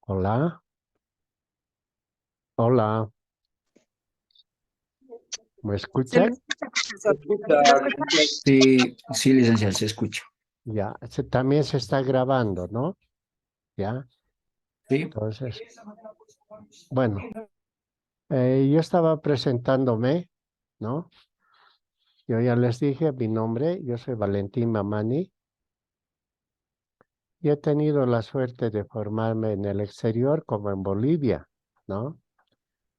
Hola, hola, ¿me Se le escuchan? escucha, Se profesor. escucha, ¿Sí me escucha? sí, sí, licenciado, se escucha. Ya, también se está grabando, ¿no? Ya, Sí, entonces, bueno, yo estaba presentándome, ¿no? Yo ya les dije mi nombre, yo soy Valentín Mamani y he tenido la suerte de formarme en el exterior como en Bolivia, ¿no?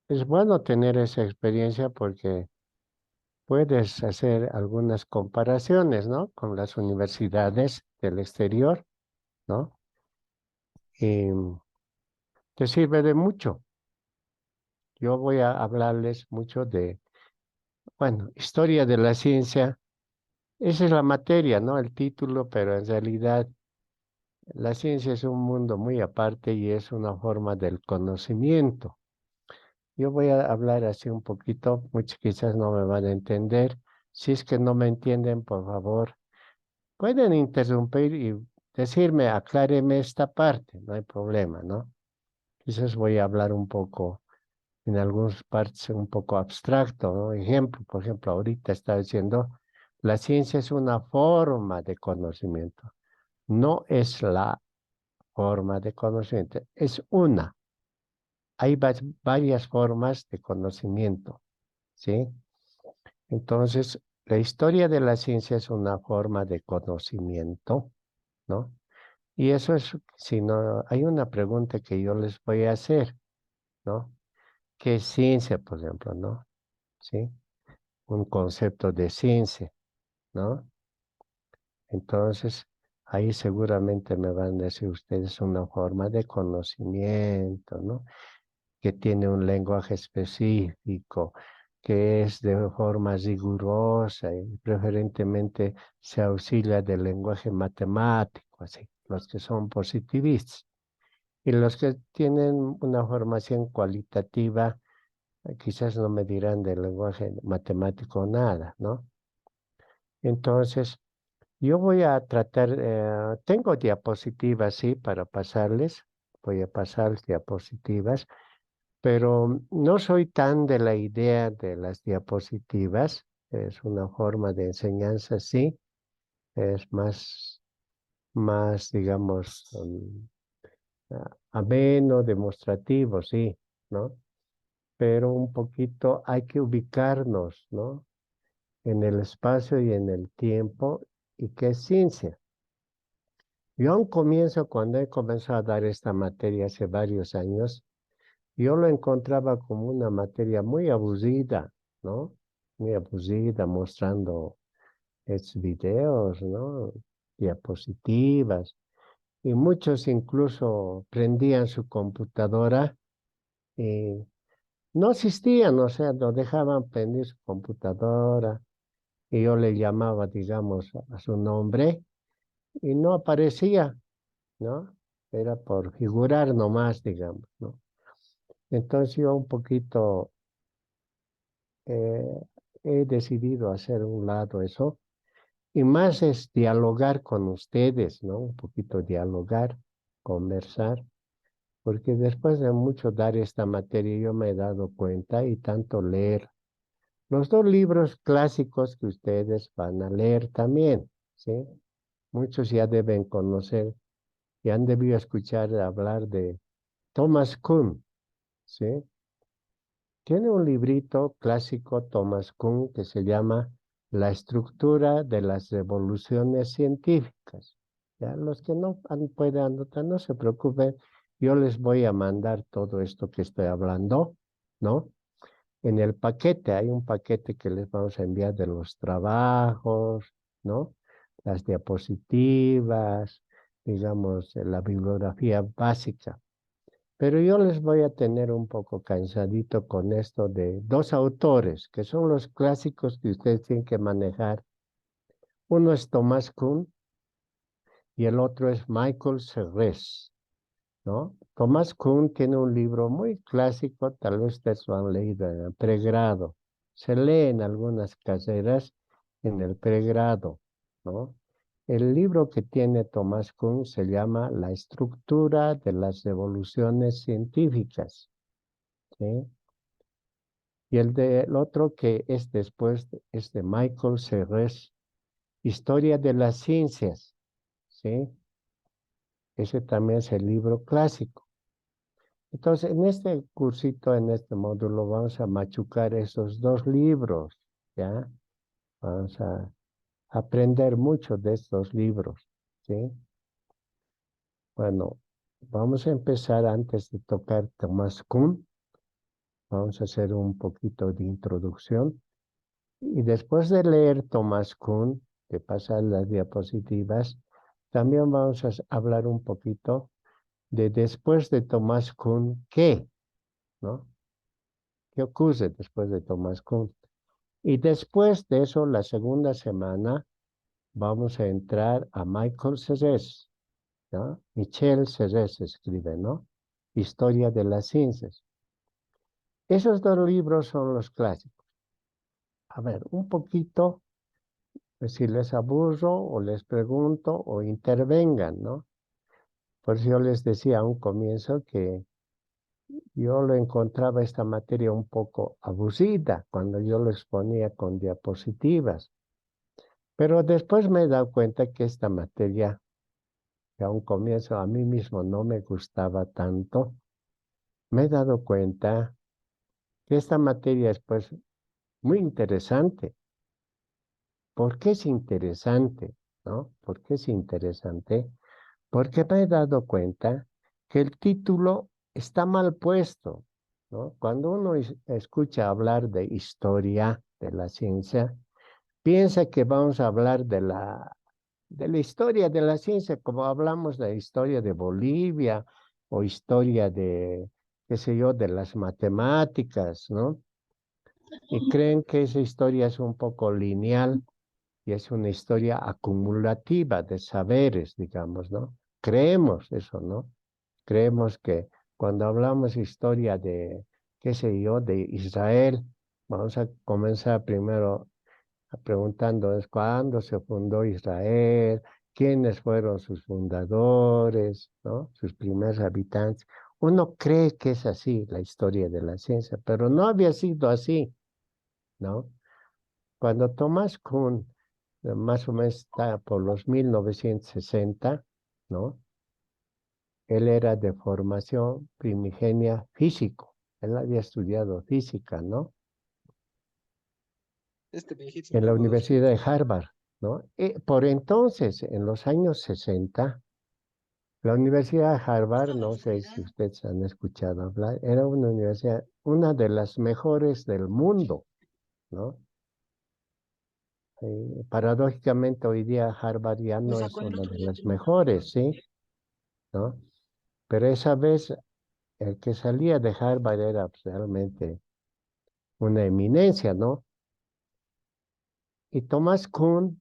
Es bueno tener esa experiencia porque puedes hacer algunas comparaciones, ¿no? Con las universidades del exterior, ¿no? Y te sirve de mucho. Yo voy a hablarles mucho de, bueno, historia de la ciencia. Esa es la materia, ¿no? El título, pero en realidad la ciencia es un mundo muy aparte y es una forma del conocimiento. Yo voy a hablar así un poquito, muchos quizás no me van a entender. Si es que no me entienden, por favor, pueden interrumpir y decirme, acláreme esta parte, no hay problema, ¿no? Quizás voy a hablar un poco en algunas partes un poco abstracto, ¿no? Ejemplo, por ejemplo, ahorita está diciendo, la ciencia es una forma de conocimiento, no es la forma de conocimiento, es una. Hay varias formas de conocimiento, ¿sí? Entonces, la historia de la ciencia es una forma de conocimiento, ¿no? Y eso es, si no, hay una pregunta que yo les voy a hacer, ¿no? ¿Qué es ciencia, por ejemplo, no? ¿Sí? Un concepto de ciencia, ¿no? Entonces, ahí seguramente me van a decir ustedes una forma de conocimiento, ¿no? Que tiene un lenguaje específico, que es de forma rigurosa y preferentemente se auxilia del lenguaje matemático, así, los que son positivistas. Y los que tienen una formación cualitativa, quizás no me dirán del lenguaje matemático nada, ¿no? Entonces, yo voy a tratar, tengo diapositivas, sí, para pasarles. Voy a pasar diapositivas, pero no soy tan de la idea de las diapositivas. Es una forma de enseñanza, sí. Es más, digamos, ameno, demostrativo, sí, ¿no? Pero un poquito hay que ubicarnos, ¿no? En el espacio y en el tiempo y qué es ciencia. Yo a un comienzo, cuando he comenzado a dar esta materia hace varios años, yo lo encontraba como una materia muy aburrida, ¿no? Muy aburrida, mostrando videos, ¿no? Diapositivas. Y muchos incluso prendían su computadora y no asistían, o sea, no dejaban prender su computadora. Y yo le llamaba, digamos, a su nombre y no aparecía, ¿no? Era por figurar nomás, digamos, ¿no? Entonces yo un poquito eh, he decidido hacer un lado eso y más es dialogar con ustedes, ¿no? Un poquito dialogar, conversar, porque después de mucho dar esta materia yo me he dado cuenta y tanto leer los dos libros clásicos que ustedes van a leer también, ¿sí? Muchos ya deben conocer y han debido escuchar hablar de Thomas Kuhn, ¿sí? Tiene un librito clásico Thomas Kuhn que se llama La estructura de las revoluciones científicas. Ya los que no pueden anotar, no se preocupen, yo les voy a mandar todo esto que estoy hablando, ¿no? En el paquete, hay un paquete que les vamos a enviar de los trabajos, ¿no? Las diapositivas, digamos, la bibliografía básica. Pero yo les voy a tener un poco cansadito con esto de dos autores, que son los clásicos que ustedes tienen que manejar. Uno es Thomas Kuhn y el otro es Michael Serres, ¿no? Thomas Kuhn tiene un libro muy clásico, tal vez ustedes lo han leído en el pregrado. Se lee en algunas carreras en el pregrado, ¿no? El libro que tiene Thomas Kuhn se llama La estructura de las evoluciones científicas, ¿sí? Y el otro que es después es de Michael Serres, Historia de las Ciencias, ¿sí? Ese también es el libro clásico. Entonces, en este cursito, en este módulo, vamos a machucar esos dos libros, ¿ya? Vamos a aprender mucho de estos libros, ¿sí? Bueno, vamos a empezar antes de tocar Thomas Kuhn. Vamos a hacer un poquito de introducción. Y después de leer Thomas Kuhn, que pasa las diapositivas, también vamos a hablar un poquito de después de Thomas Kuhn, ¿qué? ¿No? ¿Qué ocurre después de Thomas Kuhn? Y después de eso, la segunda semana, vamos a entrar a Michael Serres, ¿no? Michel Serres escribe, ¿no? Historia de las ciencias. Esos dos libros son los clásicos. A ver, un poquito, si les aburro o les pregunto o intervengan, ¿no? Por eso yo les decía a un comienzo que yo lo encontraba esta materia un poco aburrida cuando yo lo exponía con diapositivas. Pero después me he dado cuenta que esta materia, que a un comienzo a mí mismo no me gustaba tanto, me he dado cuenta que esta materia es pues muy interesante. ¿Por qué es interesante? ¿No? ¿Por qué es interesante? Porque me he dado cuenta que el título está mal puesto, ¿no? Cuando uno escucha hablar de historia de la ciencia, piensa que vamos a hablar de la historia de la ciencia, como hablamos de la historia de Bolivia o historia de, qué sé yo, de las matemáticas, ¿no? Y creen que esa historia es un poco lineal y es una historia acumulativa de saberes, digamos, ¿no? Creemos eso, ¿no? Creemos que cuando hablamos historia de, qué sé yo, de Israel, vamos a comenzar primero preguntándonos cuándo se fundó Israel, quiénes fueron sus fundadores, ¿no? Sus primeros habitantes. Uno cree que es así la historia de la ciencia, pero no había sido así, ¿no? Cuando Thomas Kuhn, más o menos está por los 1960, ¿no? Él era de formación primigenia físico. Él había estudiado física, ¿no? En la Universidad de Harvard, ¿no? Por entonces, en los años 60, la Universidad de Harvard, no sé si ustedes han escuchado hablar, era una universidad, una de las mejores del mundo, ¿no? Paradójicamente, hoy día Harvard ya no es una de las mejores, ¿sí? ¿No? Pero esa vez el que salía de Harvard era pues, realmente una eminencia, ¿no? Y Thomas Kuhn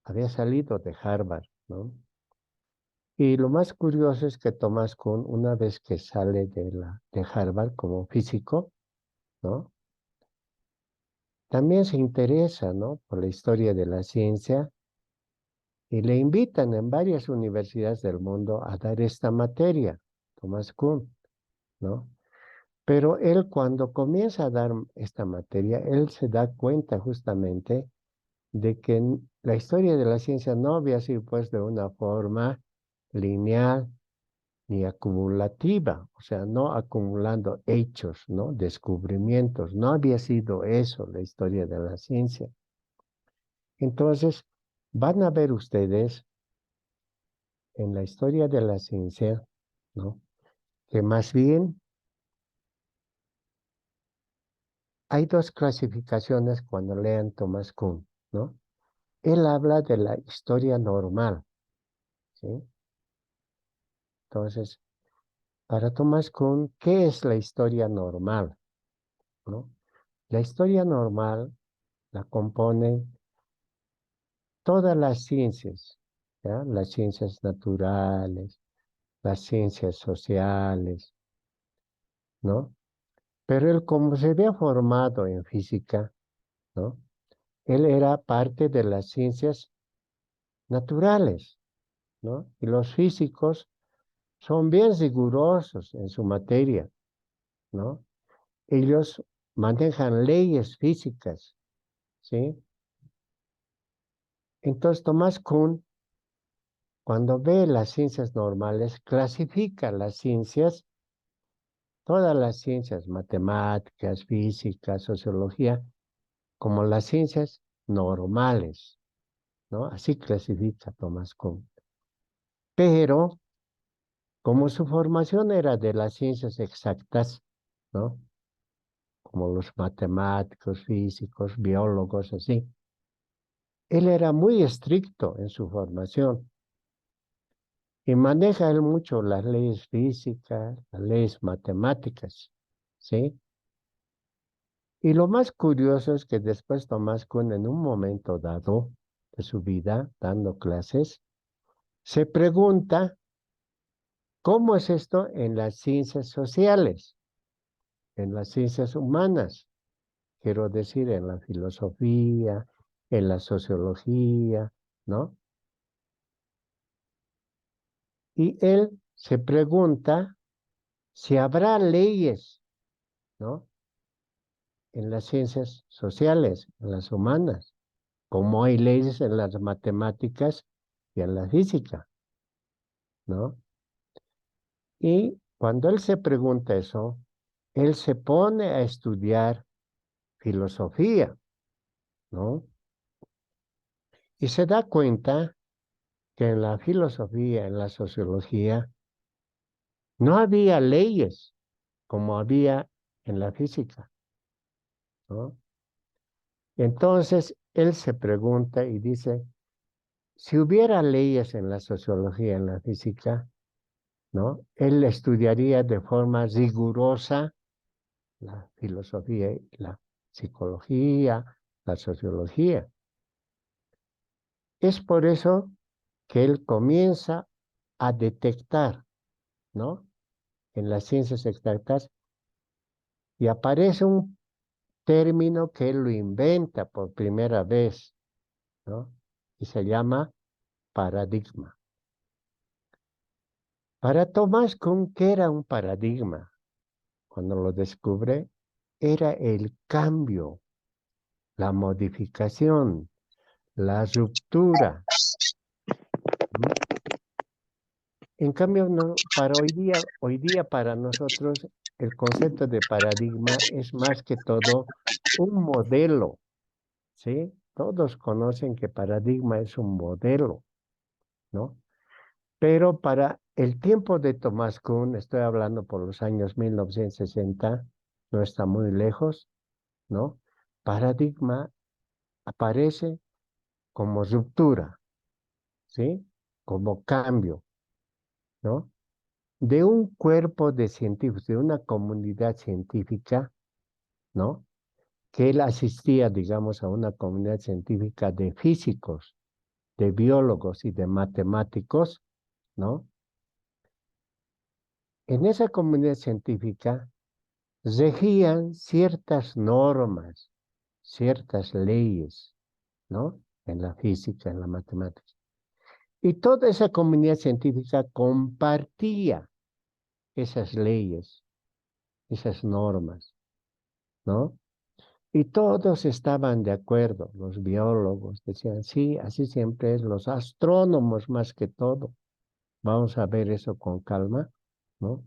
había salido de Harvard, ¿no? Y lo más curioso es que Thomas Kuhn, una vez que sale de Harvard como físico, ¿no? También se interesa, ¿no? Por la historia de la ciencia y le invitan en varias universidades del mundo a dar esta materia, Thomas Kuhn, ¿no? Pero él cuando comienza a dar esta materia, él se da cuenta justamente de que la historia de la ciencia no había sido pues de una forma lineal ni acumulativa, o sea, no acumulando hechos, ¿no? Descubrimientos, no había sido eso la historia de la ciencia. Entonces, van a ver ustedes en la historia de la ciencia, ¿no? Que más bien hay dos clasificaciones cuando lean Thomas Kuhn, ¿no? Él habla de la historia normal, ¿sí? Entonces, para Thomas Kuhn, ¿qué es la historia normal? ¿No? La historia normal la componen todas las ciencias, ¿ya? Las ciencias naturales, las ciencias sociales, ¿no? Pero él, como se había formado en física, ¿no? Él era parte de las ciencias naturales, ¿no? Y los físicos son bien rigurosos en su materia, ¿no? Ellos manejan leyes físicas, ¿sí? Entonces Tomás Kuhn, cuando ve las ciencias normales, clasifica las ciencias, todas las ciencias, matemáticas, física, sociología, como las ciencias normales, ¿no? Así clasifica Tomás Kuhn. Pero, como su formación era de las ciencias exactas, ¿no? Como los matemáticos, físicos, biólogos, así, él era muy estricto en su formación y maneja él mucho las leyes físicas, las leyes matemáticas, ¿sí? Y lo más curioso es que después Tomás Kuhn, en un momento dado de su vida, dando clases, se pregunta, ¿cómo es esto en las ciencias sociales, en las ciencias humanas? Quiero decir, en la filosofía, en la sociología, ¿no? Y él se pregunta si habrá leyes, ¿no? En las ciencias sociales, en las humanas, como hay leyes en las matemáticas y en la física, ¿no? Y cuando él se pregunta eso, él se pone a estudiar filosofía, ¿no? Y se da cuenta que en la filosofía, en la sociología, no había leyes como había en la física, ¿no? Entonces, él se pregunta y dice, si hubiera leyes en la sociología, en la física, ¿no? Él estudiaría de forma rigurosa la filosofía, la psicología, la sociología. Es por eso que él comienza a detectar, ¿no? En las ciencias exactas y aparece un término que él lo inventa por primera vez, ¿no? Y se llama paradigma. Para Tomás Kuhn, ¿qué era un paradigma? Cuando lo descubre, era el cambio, la modificación, la ruptura. ¿Mm? En cambio, no, para hoy día para nosotros, el concepto de paradigma es más que todo un modelo, ¿sí? Todos conocen que paradigma es un modelo, ¿no? Pero para el tiempo de Tomás Kuhn, estoy hablando por los años 1960, no está muy lejos, ¿no? Paradigma aparece como ruptura, ¿sí? Como cambio, ¿no? De un cuerpo de científicos, de una comunidad científica, ¿no? Que él asistía, digamos, a una comunidad científica de físicos, de biólogos y de matemáticos, ¿no? En esa comunidad científica regían ciertas normas, ciertas leyes, ¿no? En la física, en la matemática. Y toda esa comunidad científica compartía esas leyes, esas normas, ¿no? Y todos estaban de acuerdo, los biólogos decían, sí, así siempre es, los astrónomos más que todo, vamos a ver eso con calma, ¿no?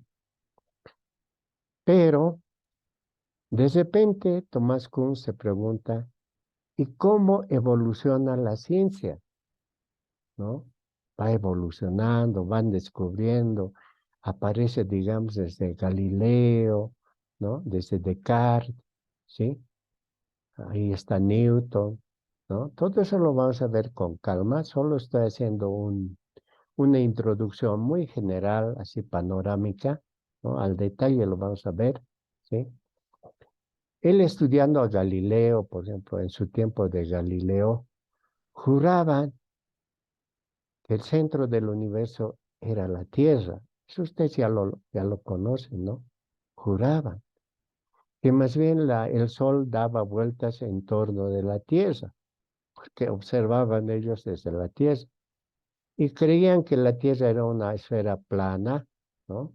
Pero de repente Tomás Kuhn se pregunta, ¿y cómo evoluciona la ciencia? ¿No? Va evolucionando, van descubriendo, aparece, digamos, desde Galileo, ¿no? Desde Descartes, ¿sí? Ahí está Newton, ¿no? Todo eso lo vamos a ver con calma, solo estoy haciendo una introducción muy general, así panorámica, ¿no? Al detalle lo vamos a ver, ¿sí? Él estudiando a Galileo, por ejemplo, en su tiempo de Galileo, juraban que el centro del universo era la Tierra. Eso ustedes ya lo conocen, ¿no? Juraban que más bien el Sol daba vueltas en torno de la Tierra, porque observaban ellos desde la Tierra. y creían que la Tierra era una esfera plana, ¿no?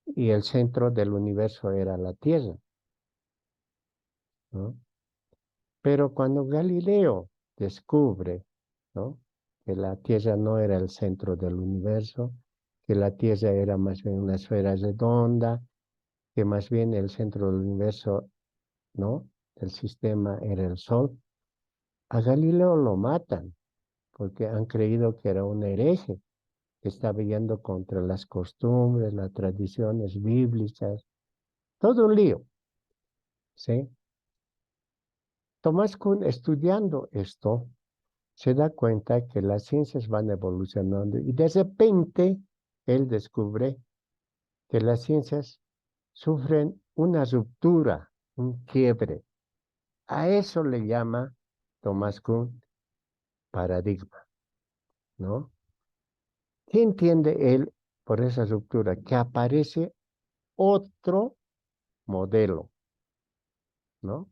Y el centro del universo era la Tierra, ¿no? Pero cuando Galileo descubre, ¿no?, que la Tierra no era el centro del universo, que la Tierra era más bien una esfera redonda, que más bien el centro del universo, ¿no?, el sistema era el Sol, a Galileo lo matan porque han creído que era un hereje, que estaba yendo contra las costumbres, las tradiciones bíblicas, todo un lío, ¿sí? Tomás Kuhn, estudiando esto, se da cuenta que las ciencias van evolucionando y de repente él descubre que las ciencias sufren una ruptura, un quiebre. A eso le llama Tomás Kuhn paradigma, ¿no? ¿Qué entiende él por esa ruptura? Que aparece otro modelo, ¿no?,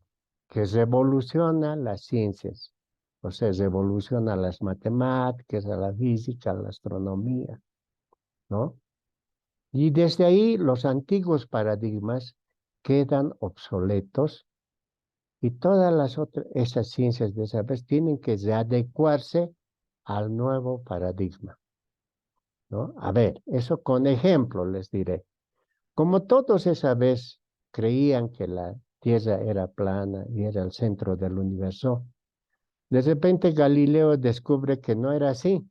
que revoluciona las ciencias, o sea, revoluciona las matemáticas, a la física, a la astronomía, ¿no? Y desde ahí los antiguos paradigmas quedan obsoletos y todas las otras, esas ciencias de esa vez tienen que adecuarse al nuevo paradigma, ¿no? A ver, eso con ejemplo les diré. Como todos esa vez creían que la Tierra era plana y era el centro del universo, de repente Galileo descubre que no era así,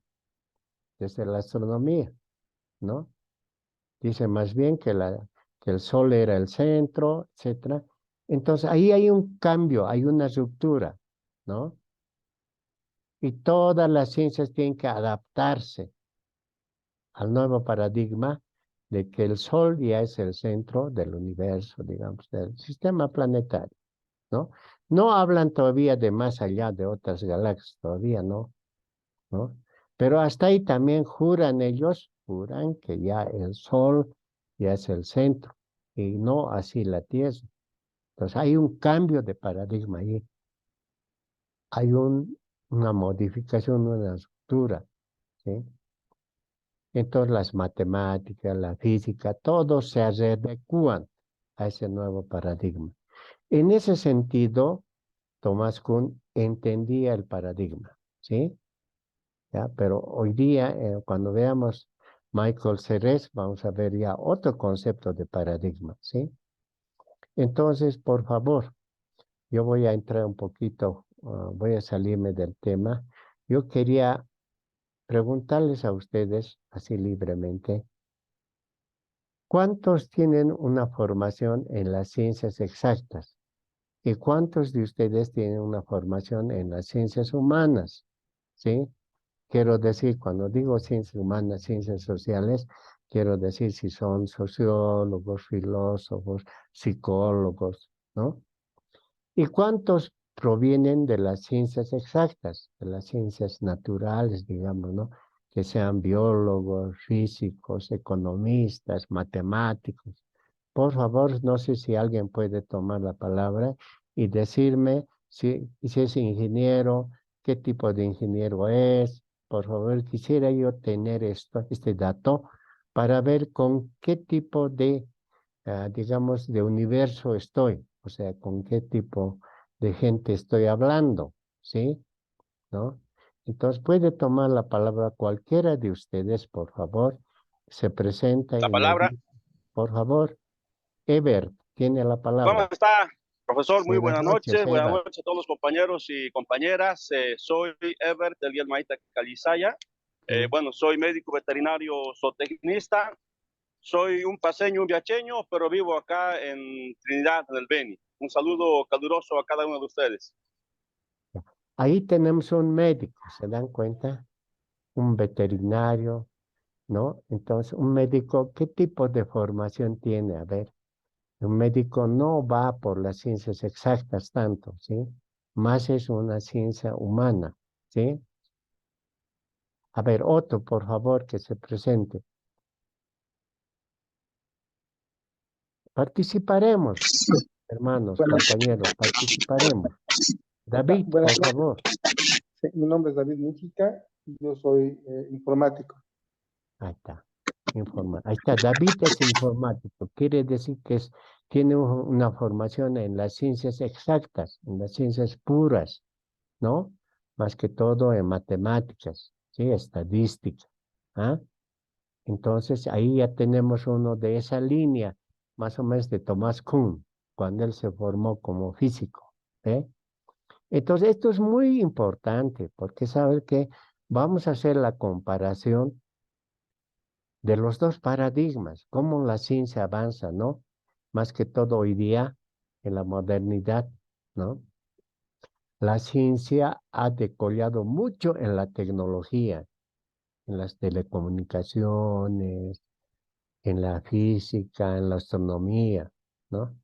desde la astronomía, ¿no? Dice más bien que el Sol era el centro, etcétera. Entonces ahí hay un cambio, hay una ruptura, ¿no? Y todas las ciencias tienen que adaptarse al nuevo paradigma de que el Sol ya es el centro del universo, digamos, del sistema planetario, ¿no? No hablan todavía de más allá de otras galaxias, todavía no, ¿no? Pero hasta ahí también juran ellos, juran que ya el Sol ya es el centro y no así la Tierra. Entonces hay un cambio de paradigma ahí, hay una modificación, una ruptura, ¿sí? Entonces las matemáticas, la física, todos se adecúan a ese nuevo paradigma. En ese sentido, Thomas Kuhn entendía el paradigma, ¿sí? ¿Ya? Pero hoy día, cuando veamos Michael Serres, vamos a ver ya otro concepto de paradigma, ¿sí? Entonces, por favor, yo voy a entrar un poquito, voy a salirme del tema. Yo quería preguntarles a ustedes, así libremente, ¿cuántos tienen una formación en las ciencias exactas? ¿Y cuántos de ustedes tienen una formación en las ciencias humanas? ¿Sí? Quiero decir, cuando digo ciencias humanas, ciencias sociales, quiero decir si son sociólogos, filósofos, psicólogos, ¿no? ¿Y cuántos provienen de las ciencias exactas, de las ciencias naturales, digamos, ¿no? Que sean biólogos, físicos, economistas, matemáticos. Por favor, no sé si alguien puede tomar la palabra y decirme si es ingeniero, qué tipo de ingeniero es. Por favor, quisiera yo tener este dato para ver con qué tipo de, digamos, de universo estoy, o sea, con qué tipo de gente estoy hablando, ¿sí? ¿No? Entonces puede tomar la palabra cualquiera de ustedes, por favor, se presenta La y me palabra. dice, por favor, Ever, tiene la ¿Cómo palabra. está, profesor? Muy Buenas noches, buenas Ever. noches a todos los compañeros y compañeras. Soy Ever del Guía Maíta Calizaya. ¿Mm? Bueno, soy médico veterinario zootecnista. Soy un paseño, un viacheño, pero vivo acá en Trinidad, en el Beni. Un saludo caluroso a cada uno de ustedes. Ahí tenemos un médico, ¿se dan cuenta? Un veterinario, ¿no? Entonces, un médico, ¿qué tipo de formación tiene? A ver, un médico no va por las ciencias exactas tanto, ¿sí? Más es una ciencia humana, ¿sí? A ver, otro, por favor, que se presente. Participaremos, hermanos, Buenas, compañeros, participaremos. David, buenas por noches. favor. Sí, mi nombre es David Mujica Yo soy informático. Ahí está. Ahí está. David es informático. Quiere decir que tiene una formación en las ciencias exactas, en las ciencias puras, ¿no? Más que todo en matemáticas, ¿sí? Estadística. ¿Ah? Entonces ahí ya tenemos uno de esa línea, más o menos de Thomas Kuhn, cuando él se formó como físico. ¿Eh? Entonces esto es muy importante porque saber que vamos a hacer la comparación de los dos paradigmas, cómo la ciencia avanza, ¿no? Más que todo hoy día en la modernidad, ¿no? La ciencia ha decollado mucho en la tecnología, en las telecomunicaciones, en la física, en la astronomía, ¿no?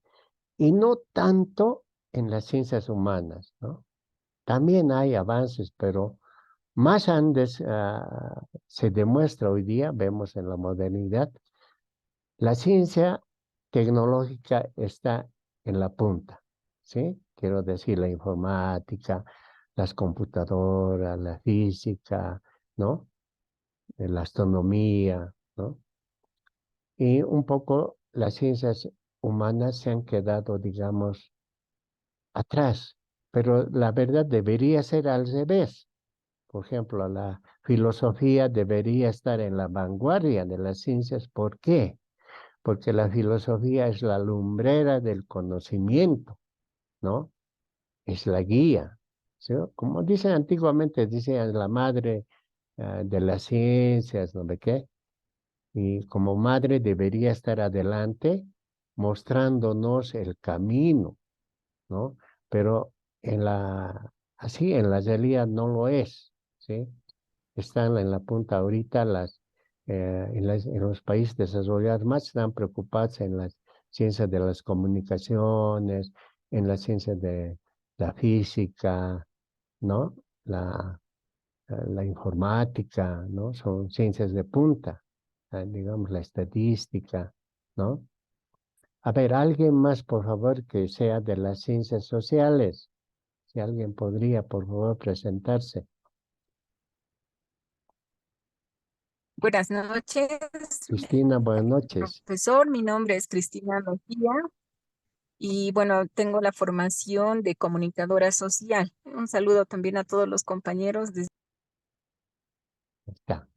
Y no tanto en las ciencias humanas, ¿no? También hay avances, pero más antes se demuestra hoy día, vemos en la modernidad, la ciencia tecnológica está en la punta, ¿sí? Quiero decir, la informática, las computadoras, la física, ¿no? La astronomía, ¿no? Y un poco las ciencias humanas se han quedado, digamos, atrás, pero la verdad debería ser al revés. Por ejemplo, la filosofía debería estar en la vanguardia de las ciencias. ¿Por qué? Porque la filosofía es la lumbrera del conocimiento, ¿no? Es la guía, ¿sí? Como dicen antiguamente, dicen la madre de las ciencias, ¿no ve qué? Y como madre debería estar adelante mostrándonos el camino, ¿no? Pero así en la realidad no lo es, ¿sí? Están en la punta ahorita en los países desarrollados más están preocupados en las ciencias de las comunicaciones, en las ciencias de la física, ¿no? La informática, ¿no? Son ciencias de punta, digamos la estadística, ¿no? A ver, alguien más, por favor, que sea de las ciencias sociales. Si alguien podría, por favor, presentarse. Buenas noches, Cristina, buenas noches. profesor. Mi nombre es Cristina Mejía y bueno, tengo la formación de comunicadora social. Un saludo también a todos los compañeros. Está.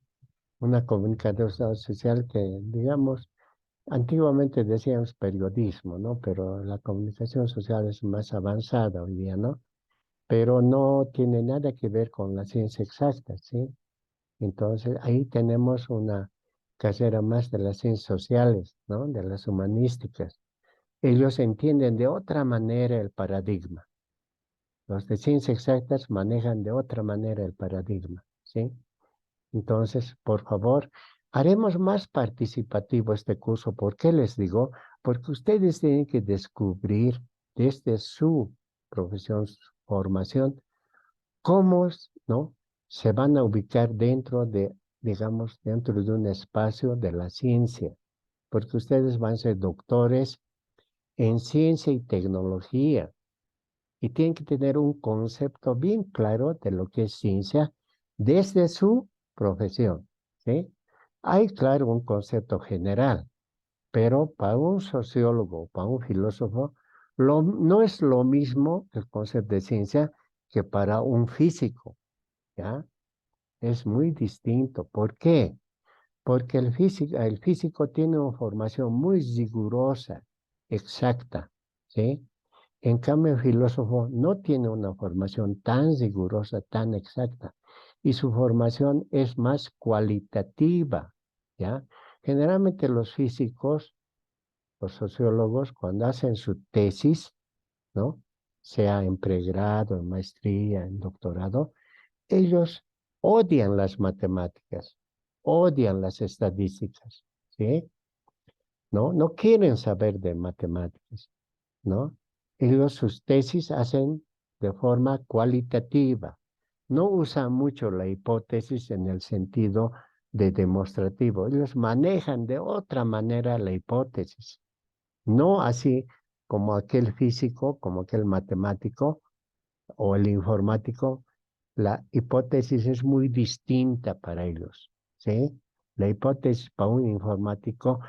Una comunicadora social que, digamos, antiguamente decíamos periodismo, ¿no? Pero la comunicación social es más avanzada hoy día, ¿no? Pero no tiene nada que ver con la ciencia exacta, ¿sí? Entonces, ahí tenemos una carrera más de las ciencias sociales, ¿no? De las humanísticas. Ellos entienden de otra manera el paradigma. Los de ciencias exactas manejan de otra manera el paradigma, ¿sí? Entonces, por favor, haremos más participativo este curso. ¿Por qué les digo? Porque ustedes tienen que descubrir desde su profesión, su formación, cómo, ¿no? Se van a ubicar dentro de, digamos, dentro de un espacio de la ciencia. Porque ustedes van a ser doctores en ciencia y tecnología y tienen que tener un concepto bien claro de lo que es ciencia desde su profesión, ¿sí? Hay, claro, un concepto general, pero para un sociólogo, para un filósofo, no es lo mismo el concepto de ciencia que para un físico, ¿ya? Es muy distinto. ¿Por qué? Porque el físico tiene una formación muy rigurosa, exacta, ¿sí? En cambio, el filósofo no tiene una formación tan rigurosa, tan exacta, y su formación es más cualitativa, ¿ya? Generalmente los físicos, los sociólogos, cuando hacen su tesis, ¿no? Sea en pregrado, en maestría, en doctorado, ellos odian las matemáticas, odian las estadísticas, ¿sí? ¿No? No quieren saber de matemáticas, ¿no? Ellos sus tesis hacen de forma cualitativa. No usan mucho la hipótesis en el sentido de demostrativo. Ellos manejan de otra manera la hipótesis. No así como aquel físico, como aquel matemático o el informático la hipótesis es muy distinta para ellos, ¿sí? La hipótesis para un informático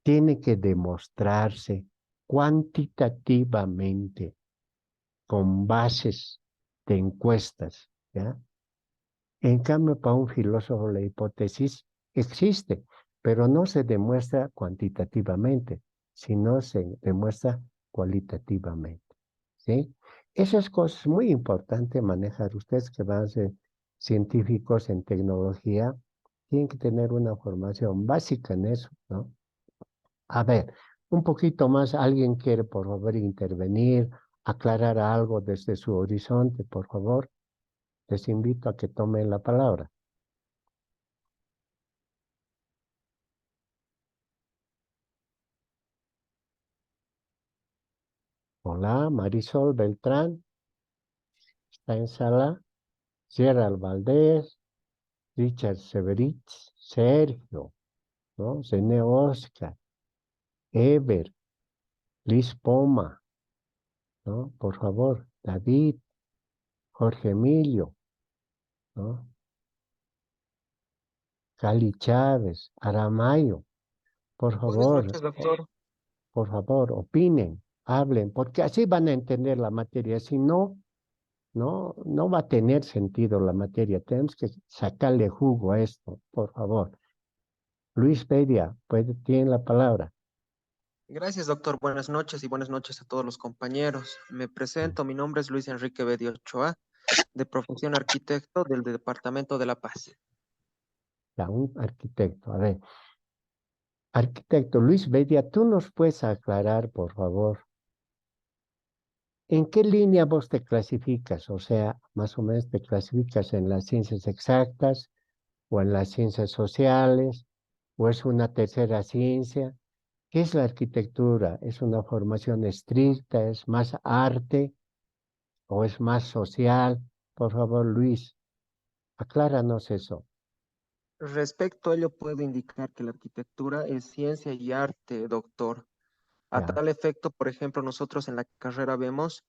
tiene que demostrarse cuantitativamente con bases de encuestas, ¿ya? En cambio, para un filósofo la hipótesis existe, pero no se demuestra cuantitativamente, sino se demuestra cualitativamente, ¿sí? Esas cosas muy importantes manejar. Ustedes que van a ser científicos en tecnología, tienen que tener una formación básica en eso, ¿no? A ver, un poquito más, ¿alguien quiere, por favor, intervenir, aclarar algo desde su horizonte, por favor? Les invito a que tomen la palabra. Hola, Marisol Beltrán, está en sala. Gerald Valdés, Richard Severich, Sergio, ¿no? Zené Oscar, Ever, Liz Poma, ¿no? Por favor, David, Jorge Emilio, ¿no? Cali Chávez, Aramayo, por Buenas favor, noches, doctor. por favor, opinen, hablen, porque así van a entender la materia. Si no, no va a tener sentido la materia. Tenemos que sacarle jugo a esto, por favor. Luis Bedia, tiene la palabra. Gracias, doctor. Buenas noches y buenas noches a todos los compañeros. Me presento, mi nombre es Luis Enrique Bedio Ochoa, de profesión arquitecto del Departamento de La Paz. Ya, un arquitecto. A ver, arquitecto Luis Bedia, ¿tú nos puedes aclarar, por favor, en qué línea vos te clasificas? O sea, más o menos te clasificas en las ciencias exactas o en las ciencias sociales, o es una tercera ciencia. ¿Qué es la arquitectura? ¿Es una formación estricta? ¿Es más arte o es más social? Por favor, Luis, acláranos eso. Respecto a ello, puedo indicar que la arquitectura es ciencia y arte, doctor. A Ya, tal efecto, por ejemplo, nosotros en la carrera vemos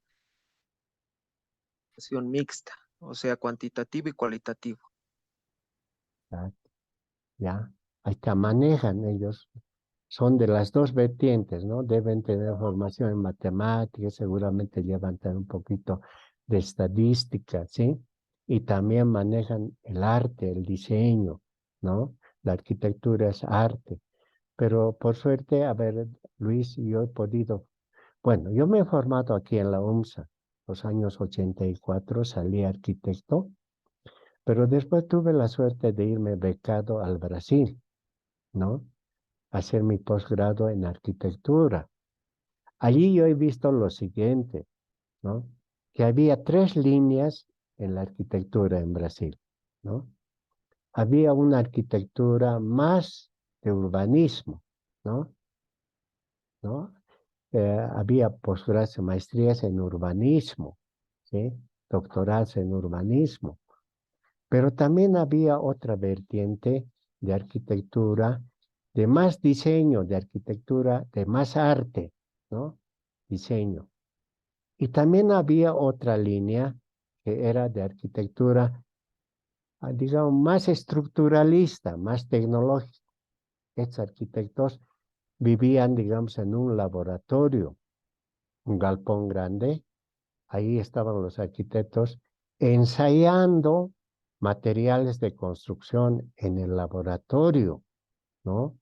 educación mixta, o sea, cuantitativo y cualitativo. ya, ya. Ahí está, manejan ellos. Son de las dos vertientes, ¿no? Deben tener formación en matemáticas, seguramente llevan también un poquito de estadística, ¿sí? Y también manejan el arte, el diseño, ¿no? La arquitectura es arte. Pero por suerte, a ver, Luis, yo he podido, bueno, yo me he formado aquí en la UMSA, los años 84, salí arquitecto, pero después tuve la suerte de irme becado al Brasil, ¿no? Hacer mi posgrado en arquitectura. Allí yo he visto lo siguiente, ¿no? Que había tres líneas en la arquitectura en Brasil, ¿no? Había una arquitectura más de urbanismo, ¿no? ¿No? Había posgrados, maestrías en urbanismo, ¿sí? Doctorados en urbanismo. Pero también había otra vertiente de arquitectura, de más diseño, de arquitectura, de más arte, ¿no? Diseño. Y también había otra línea que era de arquitectura, digamos, más estructuralista, más tecnológica. Estos arquitectos vivían, digamos, en un laboratorio, un galpón grande. Ahí estaban los arquitectos ensayando materiales de construcción en el laboratorio, ¿no?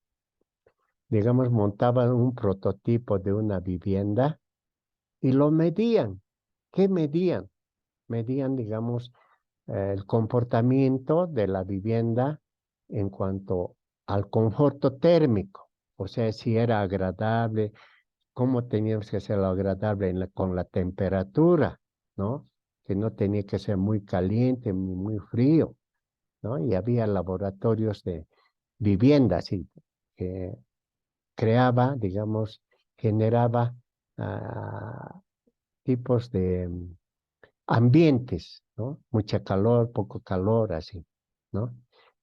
Digamos, montaban un prototipo de una vivienda y lo medían. ¿Qué medían? Medían, digamos, el comportamiento de la vivienda en cuanto al conforto térmico, o sea, si era agradable, cómo teníamos que hacerlo agradable con la temperatura, ¿no? Que no tenía que ser muy caliente, muy frío, ¿no? Y había laboratorios de viviendas y que creaba, digamos, generaba tipos de ambientes, ¿no? Mucha calor, poco calor, así, ¿no?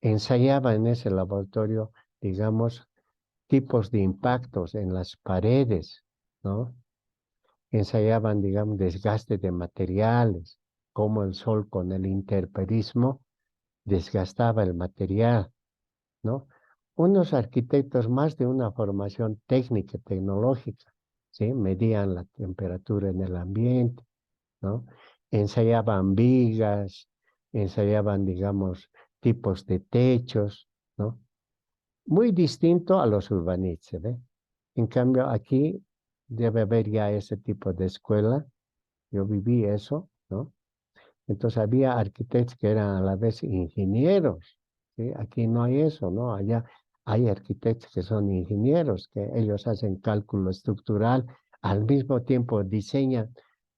Ensayaba en ese laboratorio, digamos, tipos de impactos en las paredes, ¿no? Ensayaban, digamos, desgaste de materiales, cómo el sol con el intemperismo desgastaba el material, ¿no? Unos arquitectos más de una formación técnica y tecnológica, ¿sí? Medían la temperatura en el ambiente, ¿no? Ensayaban vigas, ensayaban, digamos, tipos de techos, ¿no? Muy distinto a los urbanistas, ¿ve? En cambio, aquí debe haber ya ese tipo de escuela. Yo viví eso, ¿no? Entonces había arquitectos que eran a la vez ingenieros, ¿sí? Aquí no hay eso, ¿no? Allá hay arquitectos que son ingenieros, que ellos hacen cálculo estructural, al mismo tiempo diseñan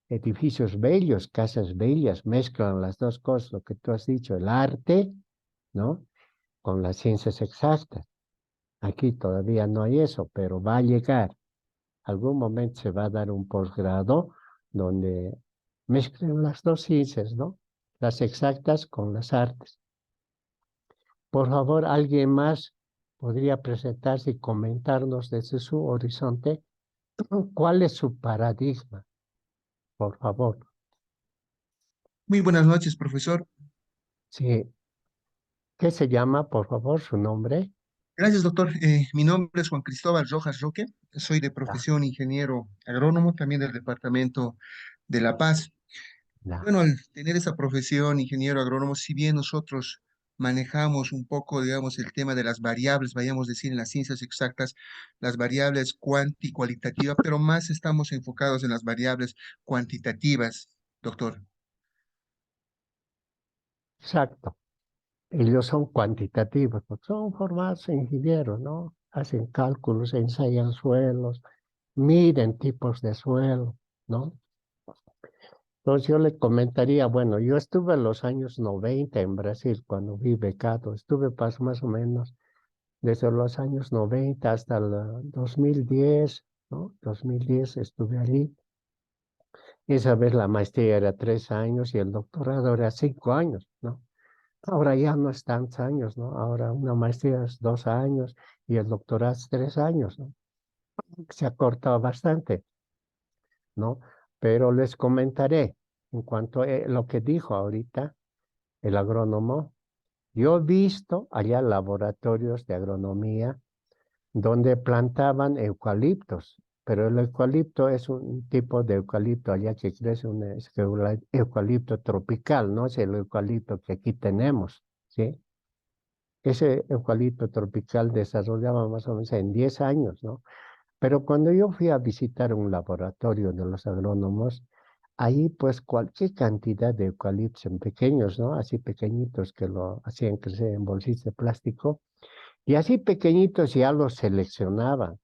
edificios bellos, casas bellas, mezclan las dos cosas, lo que tú has dicho, el arte, ¿no? Con las ciencias exactas. Aquí todavía no hay eso, pero va a llegar. Algún momento se va a dar un posgrado donde mezclen las dos ciencias, ¿no? Las exactas con las artes. Por favor, ¿alguien más podría presentarse y comentarnos desde su horizonte cuál es su paradigma? Por favor. Muy buenas noches, profesor. Sí. ¿Qué se llama, por favor, su nombre? Gracias, doctor. Mi nombre es Juan Cristóbal Rojas Roque. Soy de Ya, profesión ingeniero agrónomo, también del departamento de La Paz. ya. Bueno, al tener esa profesión ingeniero agrónomo, si bien nosotros manejamos un poco, digamos, el tema de las variables, vayamos a decir en las ciencias exactas, las variables cuanti y cualitativas, pero más estamos enfocados en las variables cuantitativas, doctor. Exacto. Ellos son cuantitativos, porque son formados ingenieros, ¿no? Hacen cálculos, ensayan suelos, miden tipos de suelo, ¿no? Entonces yo le comentaría, bueno, yo estuve en los años 90 en Brasil cuando vi becado, estuve más o menos desde los años 90 hasta el 2010, ¿no? 2010 estuve allí. Esa vez la maestría era 3 años y el doctorado era 5 años, ¿no? Ahora ya no es tantos años, ¿no? Ahora una maestría es 2 años y el doctorado es 3 años, ¿no? Se ha cortado bastante, ¿no? Pero les comentaré en cuanto a lo que dijo ahorita el agrónomo. Yo he visto allá laboratorios de agronomía donde plantaban eucaliptos, pero el eucalipto es un tipo de eucalipto allá que crece un eucalipto tropical, no es el eucalipto que aquí tenemos, ¿sí? Ese eucalipto tropical desarrollaba más o menos en 10 años, ¿no? Pero cuando yo fui a visitar un laboratorio de los agrónomos, ahí pues cualquier cantidad de eucaliptos en pequeños, ¿no? Así pequeñitos que lo hacían crecer en bolsitas de plástico, y así pequeñitos ya los seleccionaban,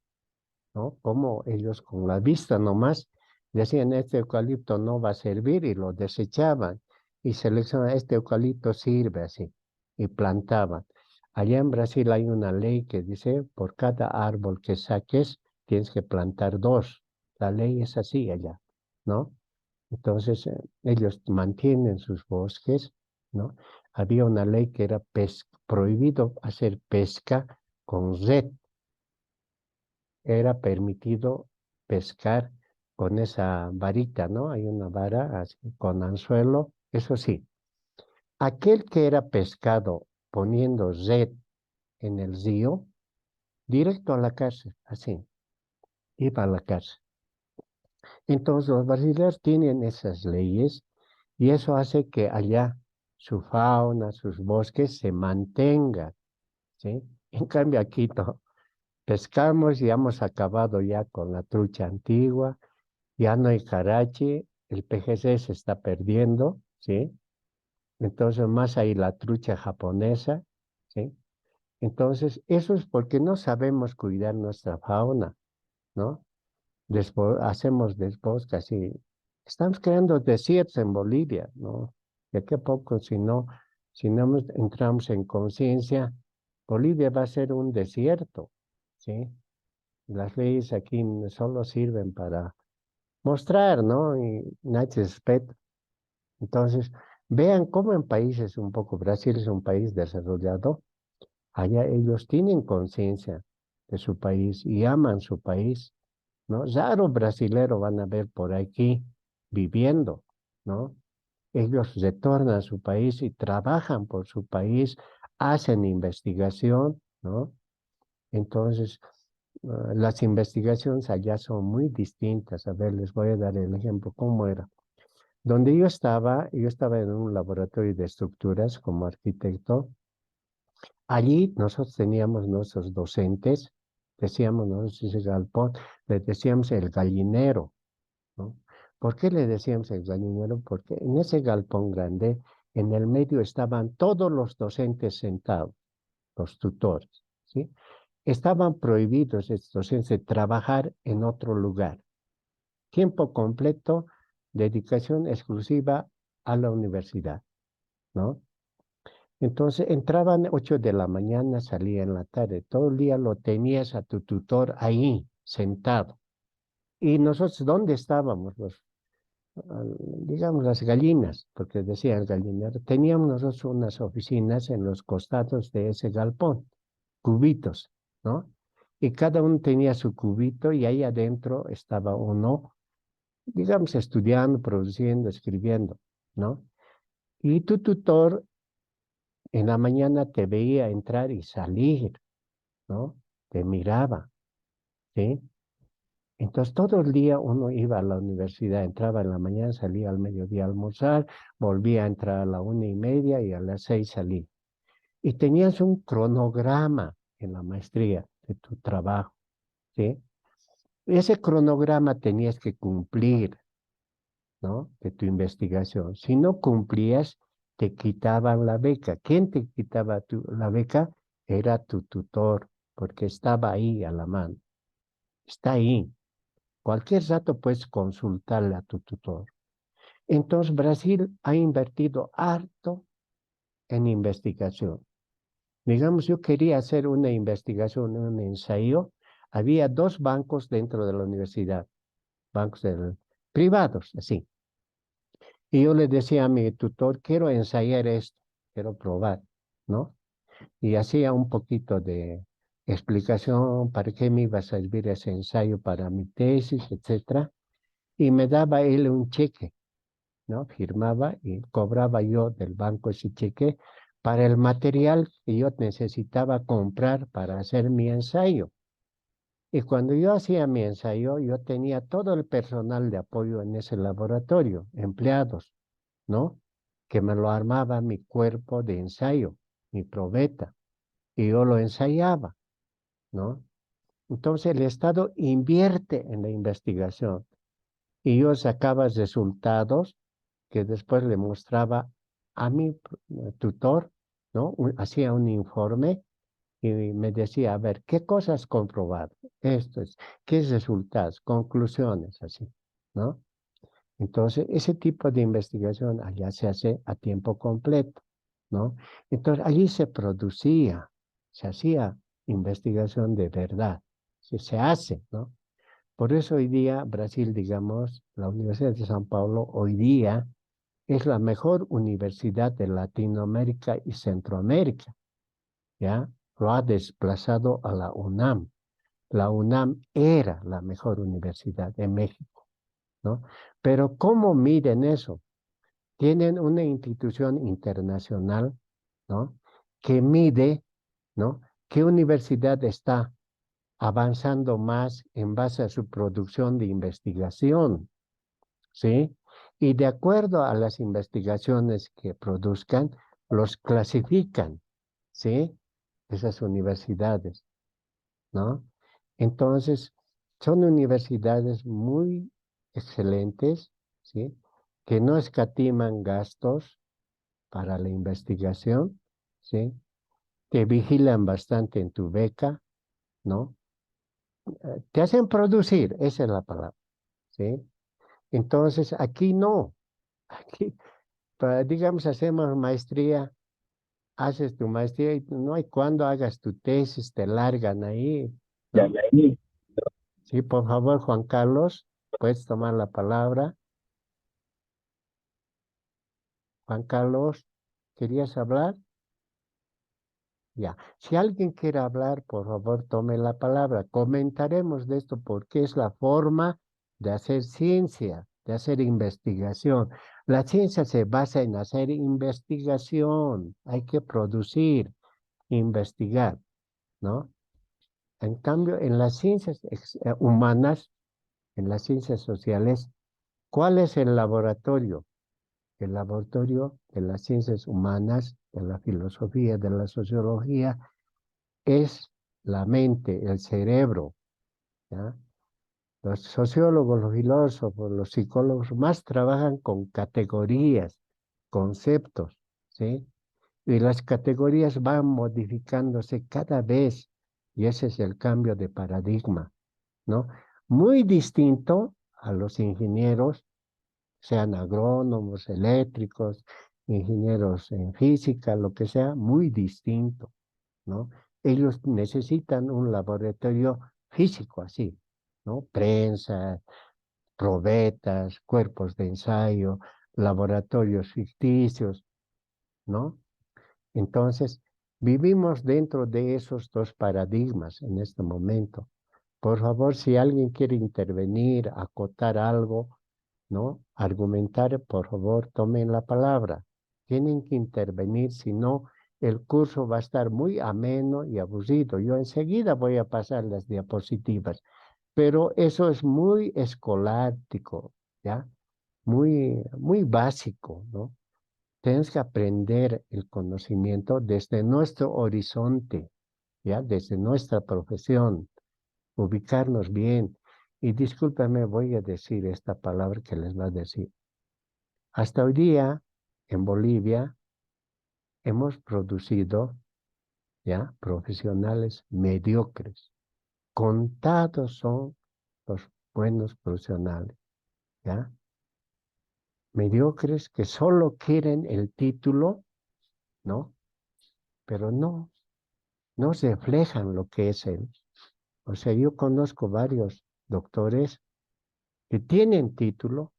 ¿no? Como ellos con la vista nomás decían, este eucalipto no va a servir y lo desechaban y seleccionaban, este eucalipto sirve así y plantaban. Allá en Brasil hay una ley que dice, por cada árbol que saques, tienes que plantar dos. La ley es así allá, ¿no? Entonces, ellos mantienen sus bosques, ¿no? Había una ley que era prohibido hacer pesca con red, era permitido pescar con esa varita, ¿no? Hay una vara así, con anzuelo, eso sí. Aquel que era pescado poniendo red en el río, directo a la cárcel, así, iba a la cárcel. Entonces los brasileños tienen esas leyes y eso hace que allá su fauna, sus bosques se mantengan, ¿sí? En cambio aquí no. Pescamos y hemos acabado ya con la trucha antigua, ya no hay carache, el PGC se está perdiendo, ¿sí? Entonces más hay la trucha japonesa, ¿sí? Entonces eso es porque no sabemos cuidar nuestra fauna, ¿no? Hacemos desbosques y estamos creando desiertos en Bolivia, ¿no? De aquí a poco, si no entramos en conciencia, Bolivia va a ser un desierto, ¿sí? Las leyes aquí solo sirven para mostrar, ¿no? Y nadie se respeta. Entonces, vean cómo en países un poco, Brasil es un país desarrollado, allá ellos tienen conciencia de su país y aman su país, ¿no? Raro brasilero van a ver por aquí viviendo, ¿no? ellos retornan a su país y trabajan por su país, hacen investigación, ¿no? Entonces, las investigaciones allá son muy distintas. A ver, les voy a dar el ejemplo, ¿cómo era? Donde yo estaba en un laboratorio de estructuras como arquitecto. Allí nosotros teníamos nuestros docentes, decíamos nosotros ese galpón, le decíamos el gallinero, ¿no? ¿Por qué le decíamos el gallinero? Porque en ese galpón grande, en el medio estaban todos los docentes sentados, los tutores, ¿sí? Estaban prohibidos estos docentes de trabajar en otro lugar. Tiempo completo, dedicación exclusiva a la universidad, ¿no? Entonces entraban 8 de la mañana, salían en la tarde. Todo el día lo tenías a tu tutor ahí, sentado. Y nosotros, ¿dónde estábamos? Digamos, las gallinas, porque decía el gallinero. Teníamos nosotros unas oficinas en los costados de ese galpón, cubitos, ¿no? Y cada uno tenía su cubito y ahí adentro estaba uno, digamos, estudiando, produciendo, escribiendo, ¿no? Y tu tutor en la mañana te veía entrar y salir, ¿no? Te miraba, ¿sí? Entonces todo el día uno iba a la universidad, entraba en la mañana, salía al mediodía a almorzar, volvía a entrar a la 1:30 y a las 6 salía. Y tenías un cronograma en la maestría de tu trabajo, ¿sí? Ese cronograma tenías que cumplir, ¿no? De tu investigación. Si no cumplías, te quitaban la beca. ¿Quién te quitaba la beca? Era tu tutor, porque estaba ahí a la mano. Está ahí. Cualquier rato puedes consultarle a tu tutor. Entonces, Brasil ha invertido harto en investigación. Digamos, yo quería hacer una investigación, un ensayo. Había 2 bancos dentro de la universidad, bancos privados, así. Y yo le decía a mi tutor, quiero ensayar esto, quiero probar, ¿no? Y hacía un poquito de explicación para qué me iba a servir ese ensayo para mi tesis, etcétera. Y me daba él un cheque, ¿no? Firmaba y cobraba yo del banco ese cheque para el material que yo necesitaba comprar para hacer mi ensayo. Y cuando yo hacía mi ensayo, yo tenía todo el personal de apoyo en ese laboratorio, empleados, ¿no? Que me lo armaba mi cuerpo de ensayo, mi probeta, y yo lo ensayaba, ¿no? Entonces el Estado invierte en la investigación y yo sacaba resultados que después le mostraba a mi tutor, ¿no? Hacía un informe y me decía, a ver, ¿qué cosas has comprobado? Esto es, ¿qué resultados? Conclusiones, así, ¿no? Entonces, ese tipo de investigación allá se hace a tiempo completo, ¿no? Entonces, allí se hacía investigación de verdad, se hace, ¿no? Por eso hoy día Brasil, digamos, la Universidad de São Paulo, hoy día es la mejor universidad de Latinoamérica y Centroamérica, ¿ya? Lo ha desplazado a la UNAM. La UNAM era la mejor universidad de México, ¿no? Pero ¿cómo miden eso? Tienen una institución internacional, ¿no? Que mide, ¿no? ¿Qué universidad está avanzando más en base a su producción de investigación? ¿Sí? Y de acuerdo a las investigaciones que produzcan, los clasifican, ¿sí? Esas universidades, ¿no? Entonces, son universidades muy excelentes, ¿sí? Que no escatiman gastos para la investigación, ¿sí? Te vigilan bastante en tu beca, ¿no? Te hacen producir, esa es la palabra, ¿sí? Entonces, aquí no. Aquí, digamos, hacemos maestría, haces tu maestría y no hay cuando hagas tu tesis, te largan ahí, ¿no? Sí, por favor, Juan Carlos, puedes tomar la palabra. Juan Carlos, ¿querías hablar? Ya. Si alguien quiere hablar, por favor, tome la palabra. Comentaremos de esto porque es la forma de hacer ciencia, de hacer investigación. La ciencia se basa en hacer investigación, hay que producir, investigar, ¿no? En cambio, en las ciencias humanas, en las ciencias sociales, ¿cuál es el laboratorio? El laboratorio de las ciencias humanas, de la filosofía, de la sociología, es la mente, el cerebro, ¿ya? Los sociólogos, los filósofos, los psicólogos más trabajan con categorías, conceptos, ¿sí? Y las categorías van modificándose cada vez, y ese es el cambio de paradigma, ¿no? Muy distinto a los ingenieros, sean agrónomos, eléctricos, ingenieros en física, lo que sea, muy distinto, ¿no? Ellos necesitan un laboratorio físico así, ¿no? Prensa, probetas, cuerpos de ensayo, laboratorios ficticios, ¿no? Entonces, vivimos dentro de esos dos paradigmas en este momento. Por favor, si alguien quiere intervenir, acotar algo, ¿no? Argumentar, por favor, tomen la palabra. Tienen que intervenir, si no, el curso va a estar muy ameno y aburrido. Yo enseguida voy a pasar las diapositivas, pero eso es muy escolástico, ¿ya? Muy básico, ¿no? Tenemos que aprender el conocimiento desde nuestro horizonte, ¿ya? Desde nuestra profesión, ubicarnos bien. Y discúlpame, voy a decir esta palabra que les va a decir. Hasta hoy día, en Bolivia, hemos producido, ¿ya? Profesionales mediocres. Contados son los buenos profesionales, ¿ya? Mediocres que solo quieren el título, ¿no? Pero no reflejan lo que es él. O sea, yo conozco varios doctores que tienen título,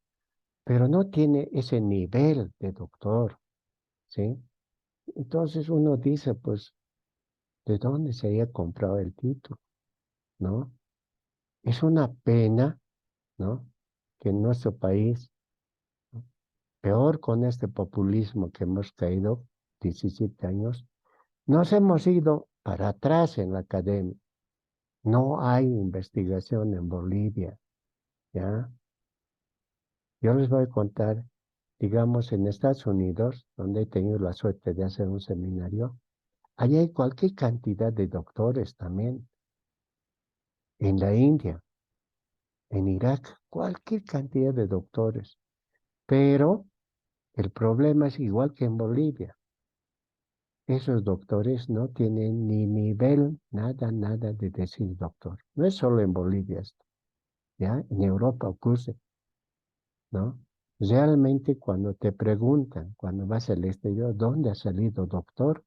pero no tiene ese nivel de doctor, ¿sí? Entonces uno dice, pues, ¿de dónde se haya comprado el título? ¿No? Es una pena, ¿no? Que en nuestro país, ¿no? Peor con este populismo que hemos caído 17 años, nos hemos ido para atrás en la academia. No hay investigación en Bolivia, ¿ya? Yo les voy a contar, digamos, en Estados Unidos, donde he tenido la suerte de hacer un seminario, allí hay cualquier cantidad de doctores también. En la India, en Irak, cualquier cantidad de doctores. Pero el problema es igual que en Bolivia. Esos doctores no tienen ni nivel, nada de decir doctor. No es solo en Bolivia esto, ¿ya? En Europa ocurre, ¿no? Realmente cuando te preguntan, cuando vas al exterior, ¿dónde ha salido doctor?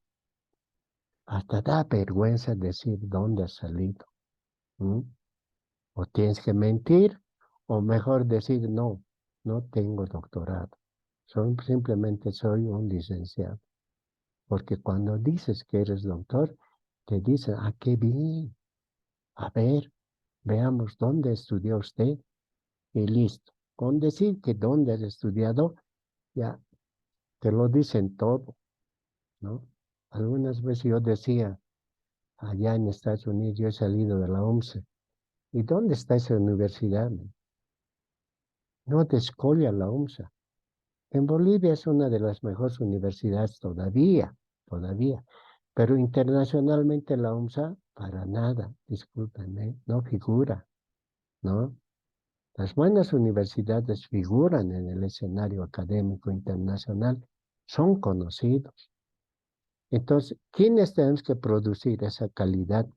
Hasta da vergüenza decir dónde ha salido. ¿Mm? O tienes que mentir, o mejor decir no tengo doctorado. Simplemente soy un licenciado. Porque cuando dices que eres doctor, te dicen, qué bien. A ver, veamos dónde estudió usted y listo. Con decir que dónde has estudiado, ya te lo dicen todo, ¿no? Algunas veces yo decía, allá en Estados Unidos, yo he salido de la OMSE. ¿Y dónde está esa universidad? No descolla la OMSA. En Bolivia es una de las mejores universidades todavía. Pero internacionalmente la OMSA, para nada, discúlpenme, no figura, ¿no? Las buenas universidades figuran en el escenario académico internacional, son conocidos. Entonces, ¿quiénes tenemos que producir esa calidad?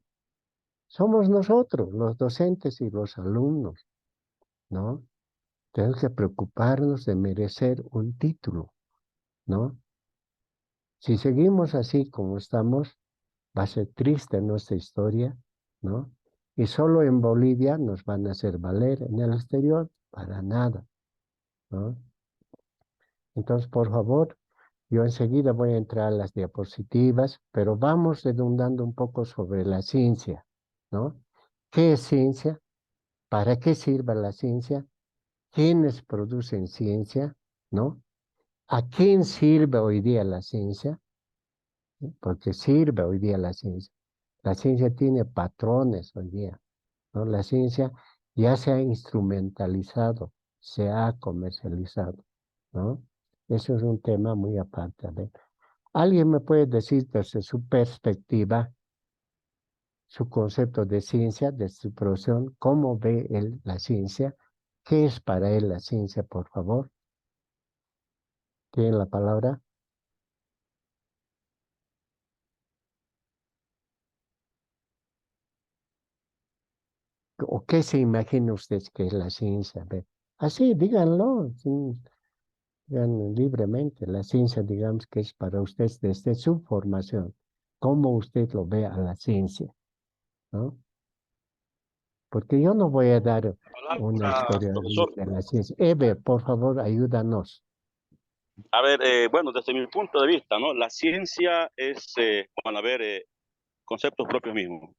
Somos nosotros, los docentes y los alumnos, ¿no? Tenemos que preocuparnos de merecer un título, ¿no? Si seguimos así como estamos, va a ser triste nuestra historia, ¿no? Y solo en Bolivia nos van a hacer valer, en el exterior, para nada, ¿no? Entonces, por favor, yo enseguida voy a entrar a las diapositivas, pero vamos redundando un poco sobre la ciencia, ¿no? ¿Qué es ciencia? ¿Para qué sirve la ciencia? ¿Quiénes producen ciencia? ¿No? ¿A quién sirve hoy día la ciencia? ¿Sí? Porque sirve hoy día la ciencia. La ciencia tiene patrones hoy día, ¿no? La ciencia ya se ha instrumentalizado, se ha comercializado, ¿no? Eso es un tema muy aparte. A ver, ¿alguien me puede decir desde su perspectiva, su concepto de ciencia, de su profesión, cómo ve él la ciencia? ¿Qué es para él la ciencia, por favor? ¿Tiene la palabra? ¿O qué se imagina usted que es la ciencia? A ver, así, díganlo, sí, digan libremente. La ciencia, digamos, que es para usted desde su formación. ¿Cómo usted lo ve a la ciencia? ¿No? Porque yo no voy a dar una historia Profesor. de la ciencia. Eve, por favor, ayúdanos. A ver, bueno, desde mi punto de vista, ¿no? La ciencia es, bueno, a ver, conceptos propios mismos.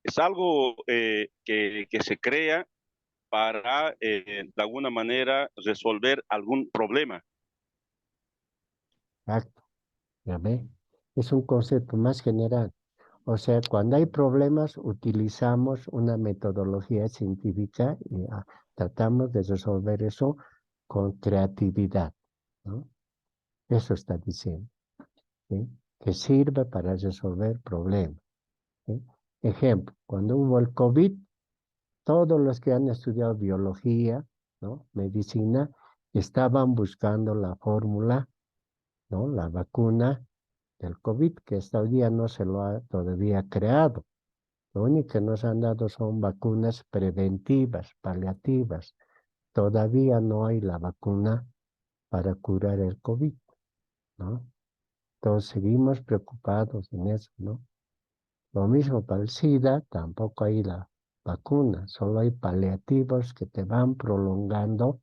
Es algo que se crea para, de alguna manera, resolver algún problema. Exacto, ya ve. Es un concepto más general. O sea, cuando hay problemas, utilizamos una metodología científica y tratamos de resolver eso con creatividad, ¿no? Eso está diciendo, ¿sí? Que sirve para resolver problemas, ¿sí? Ejemplo, cuando hubo el COVID, todos los que han estudiado biología, ¿no? Medicina, estaban buscando la fórmula, ¿no? La vacuna del COVID, que hasta hoy día no se lo ha todavía creado. Lo único que nos han dado son vacunas preventivas, paliativas. Todavía no hay la vacuna para curar el COVID, ¿no? Entonces seguimos preocupados en eso, ¿no? Lo mismo para el SIDA, tampoco hay la vacuna, solo hay paliativos que te van prolongando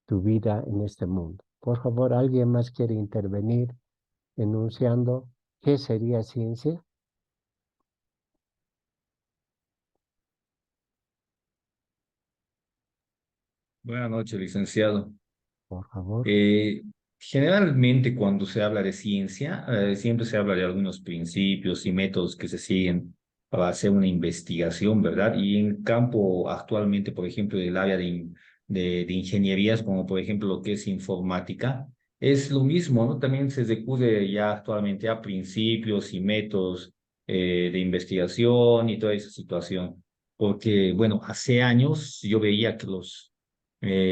tu vida en este mundo. Por favor, ¿alguien más quiere intervenir enunciando qué sería ciencia? Buenas noches, licenciado. Por favor. Generalmente cuando se habla de ciencia, siempre se habla de algunos principios y métodos que se siguen para hacer una investigación, ¿verdad? Y en campo actualmente, por ejemplo, del área de ingenierías, como por ejemplo lo que es informática, es lo mismo, ¿no? También se recurre ya actualmente a principios y métodos de investigación y toda esa situación. Porque, bueno, hace años yo veía que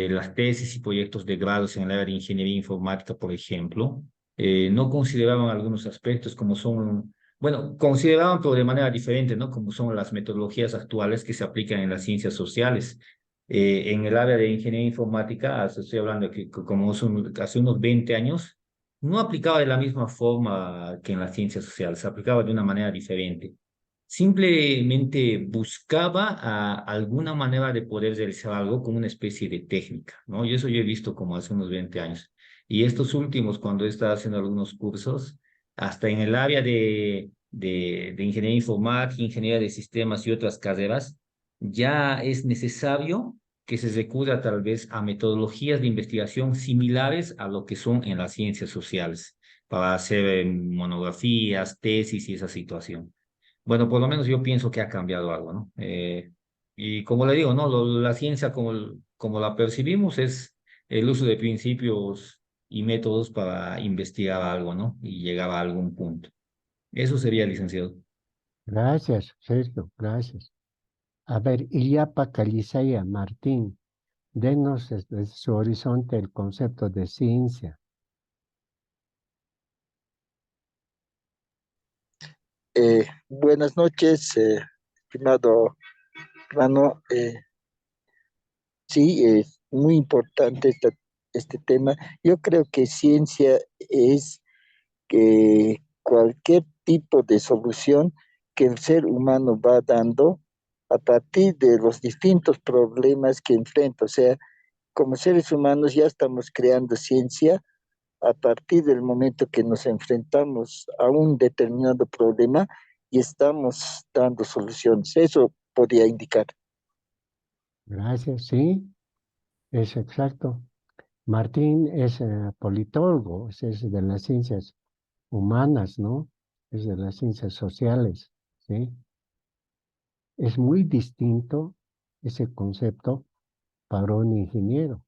las tesis y proyectos de grados en el área de ingeniería informática, por ejemplo, no consideraban algunos aspectos como son, bueno, consideraban pero de manera diferente, ¿no? Como son las metodologías actuales que se aplican en las ciencias sociales. En el área de ingeniería informática, estoy hablando de que como son hace unos 20 años, no aplicaba de la misma forma que en las ciencias sociales, se aplicaba de una manera diferente. Simplemente buscaba alguna manera de poder realizar algo como una especie de técnica, ¿no? Y eso yo he visto como hace unos 20 años. Y estos últimos, cuando he estado haciendo algunos cursos, hasta en el área de ingeniería informática, ingeniería de sistemas y otras carreras, ya es necesario que se recurra tal vez a metodologías de investigación similares a lo que son en las ciencias sociales, para hacer monografías, tesis y esa situación. Bueno, por lo menos yo pienso que ha cambiado algo, ¿no? Y como le digo, ¿no? La ciencia como la percibimos es el uso de principios y métodos para investigar algo, ¿no? Y llegar a algún punto. Eso sería, licenciado. Gracias, Sergio, gracias. A ver, Iliapa Calizaya Martín, denos desde su horizonte el concepto de ciencia. Buenas noches, estimado hermano. Sí, es muy importante este tema. Yo creo que ciencia es que cualquier tipo de solución que el ser humano va dando a partir de los distintos problemas que enfrenta. O sea, como seres humanos ya estamos creando ciencia a partir del momento que nos enfrentamos a un determinado problema y estamos dando soluciones. Eso podría indicar. Gracias, sí, es exacto. Martín es politólogo, es de las ciencias humanas, ¿no? Es de las ciencias sociales, ¿sí? Es muy distinto ese concepto para un ingeniero,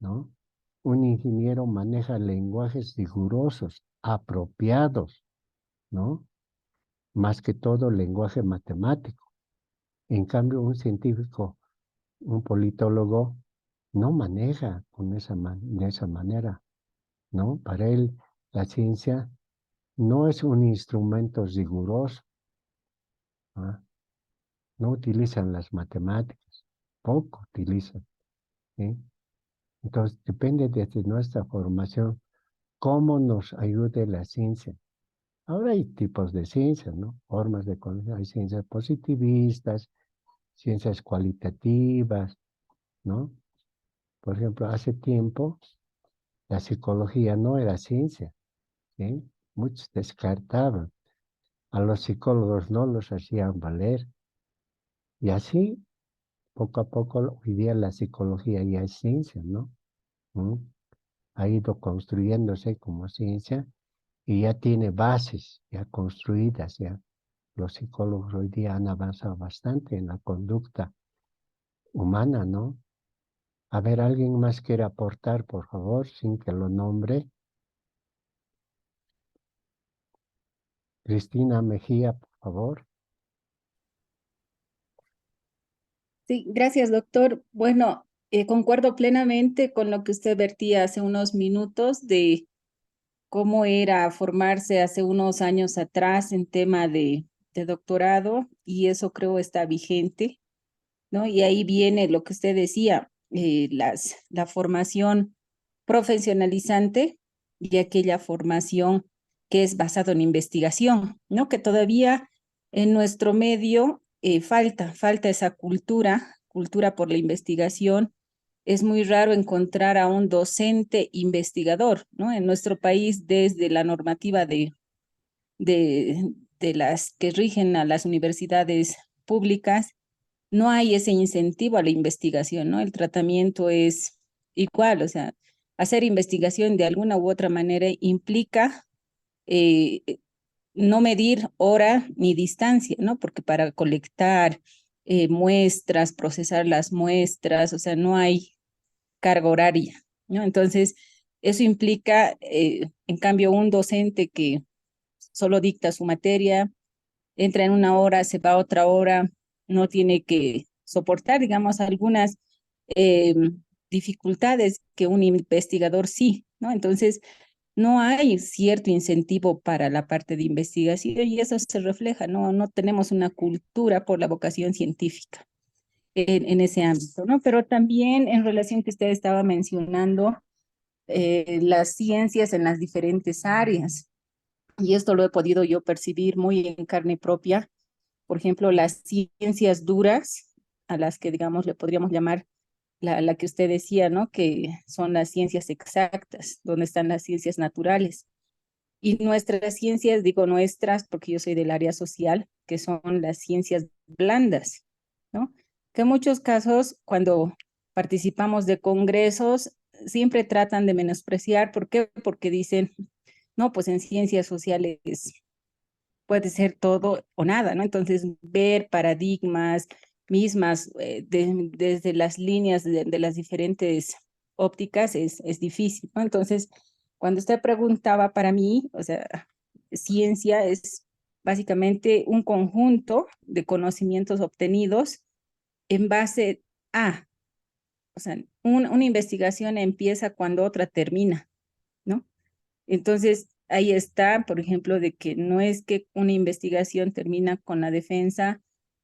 ¿no? Un ingeniero maneja lenguajes rigurosos, apropiados, ¿no? Más que todo lenguaje matemático. En cambio, un científico, un politólogo, no maneja de esa manera, ¿no? Para él, la ciencia no es un instrumento riguroso, ¿ah? No utilizan las matemáticas, poco utilizan, ¿sí? Entonces, depende de nuestra formación, cómo nos ayude la ciencia. Ahora hay tipos de ciencias, ¿no? Formas de conocer. Hay ciencias positivistas, ciencias cualitativas, ¿no? Por ejemplo, hace tiempo la psicología no era ciencia, ¿sí? Muchos descartaban. A los psicólogos no los hacían valer. Y así, poco a poco, hoy día la psicología ya es ciencia, ¿no? ¿Mm? Ha ido construyéndose como ciencia y ya tiene bases ya construidas, ya. Los psicólogos hoy día han avanzado bastante en la conducta humana, ¿no? A ver, ¿alguien más quiere aportar, por favor, sin que lo nombre? Cristina Mejía, por favor. Sí, gracias, doctor. Bueno, concuerdo plenamente con lo que usted vertía hace unos minutos de cómo era formarse hace unos años atrás en tema de doctorado, y eso creo está vigente, ¿no? Y ahí viene lo que usted decía, la formación profesionalizante y aquella formación que es basada en investigación, ¿no? Que todavía en nuestro medio falta esa cultura por la investigación. Es muy raro encontrar a un docente investigador, ¿no? En nuestro país, desde la normativa de, de las que rigen a las universidades públicas, no hay ese incentivo a la investigación, ¿no? El tratamiento es igual, o sea, hacer investigación de alguna u otra manera implica eh, no medir hora ni distancia, ¿no? Porque para colectar muestras, procesar las muestras, o sea, no hay carga horaria, ¿no? Entonces, eso implica, en cambio, un docente que solo dicta su materia, entra en una hora, se va a otra hora, no tiene que soportar, digamos, algunas eh, dificultades que un investigador sí, ¿no? Entonces, no hay cierto incentivo para la parte de investigación y eso se refleja, ¿no? No tenemos una cultura por la vocación científica en ese ámbito, ¿no? Pero también en relación que usted estaba mencionando, las ciencias en las diferentes áreas, y esto lo he podido yo percibir muy en carne propia. Por ejemplo, las ciencias duras, a las que, digamos, le podríamos llamar la que usted decía, ¿no? Que son las ciencias exactas, donde están las ciencias naturales. Y nuestras ciencias, digo nuestras porque yo soy del área social, que son las ciencias blandas, ¿no? Que en muchos casos, cuando participamos de congresos, siempre tratan de menospreciar. ¿Por qué? Porque dicen, no, pues en ciencias sociales puede ser todo o nada, ¿no? Entonces, ver paradigmas mismas desde las líneas de las diferentes ópticas es difícil, ¿no? Entonces, cuando usted preguntaba para mí, o sea, ciencia es básicamente un conjunto de conocimientos obtenidos en base a, o sea, una investigación empieza cuando otra termina, ¿no? Entonces, ahí está, por ejemplo, de que no es que una investigación termina con la defensa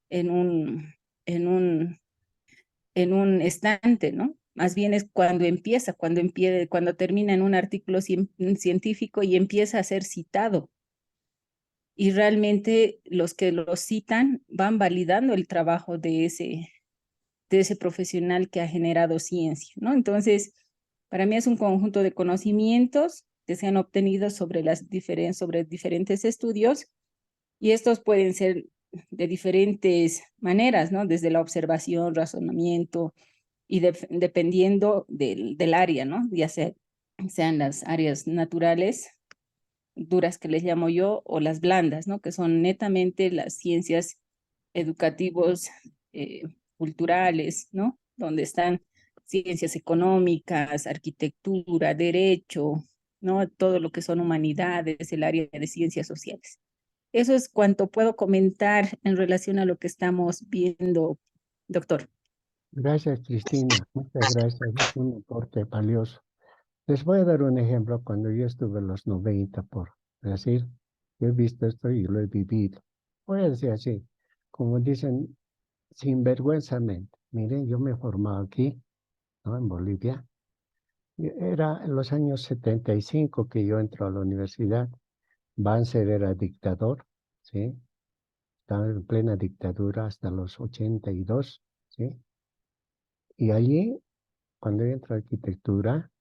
en un, en un, en un estante, ¿no? Más bien es cuando termina en un artículo científico y empieza a ser citado. Y realmente los que lo citan van validando el trabajo de ese profesional que ha generado ciencia, ¿no? Entonces, para mí es un conjunto de conocimientos que se han obtenido sobre diferentes estudios, y estos pueden ser de diferentes maneras, ¿no? Desde la observación, razonamiento, y dependiendo del área, ¿no? Ya sean las áreas naturales, duras que les llamo yo, o las blandas, ¿no? Que son netamente las ciencias educativos, culturales, ¿no? Donde están ciencias económicas, arquitectura, derecho, ¿no? Todo lo que son humanidades, el área de ciencias sociales. Eso es cuanto puedo comentar en relación a lo que estamos viendo, doctor. Gracias, Cristina. Muchas gracias. Es un aporte valioso. Les voy a dar un ejemplo. Cuando yo estuve en los 90 por decir, yo he visto esto y lo he vivido. Voy a decir así, como dicen, sinvergüenzamente. Miren, yo me he formado aquí, ¿no? En Bolivia. Era en los años 75 que yo entro a la universidad. Banzer era dictador, ¿sí? Estaba en plena dictadura hasta los 82, ¿sí? Y allí, cuando yo entro a arquitectura,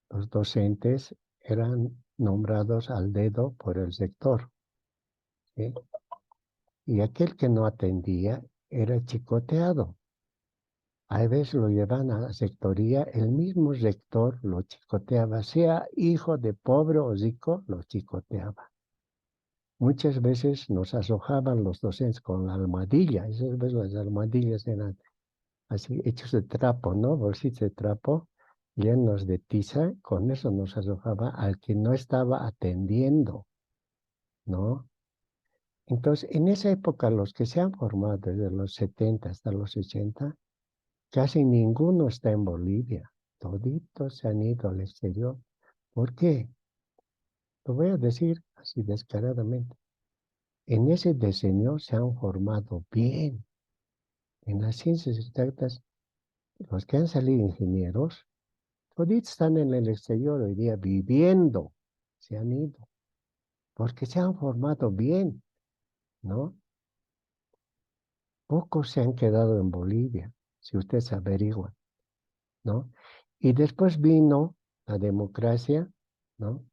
los docentes eran nombrados al dedo por el sector, ¿sí? Y aquel que no atendía era chicoteado. A veces lo llevan a la sectoría, el mismo rector lo chicoteaba, sea hijo de pobre o rico, lo chicoteaba. Muchas veces nos arrojaban los docentes con la almohadilla, esas veces las almohadillas eran así hechos de trapo, ¿no? Bolsitas de trapo llenos de tiza, con eso nos arrojaba al que no estaba atendiendo, ¿no? Entonces, en esa época, los que se han formado desde los 70 hasta los 80, casi ninguno está en Bolivia. Toditos se han ido al exterior. ¿Por qué? Lo voy a decir así descaradamente. En ese decenio se han formado bien. En las ciencias exactas, los que han salido ingenieros, toditos están en el exterior hoy día viviendo. Se han ido. Porque se han formado bien, ¿no? Pocos se han quedado en Bolivia, si ustedes averiguan, ¿no? Y después vino la democracia, ¿no?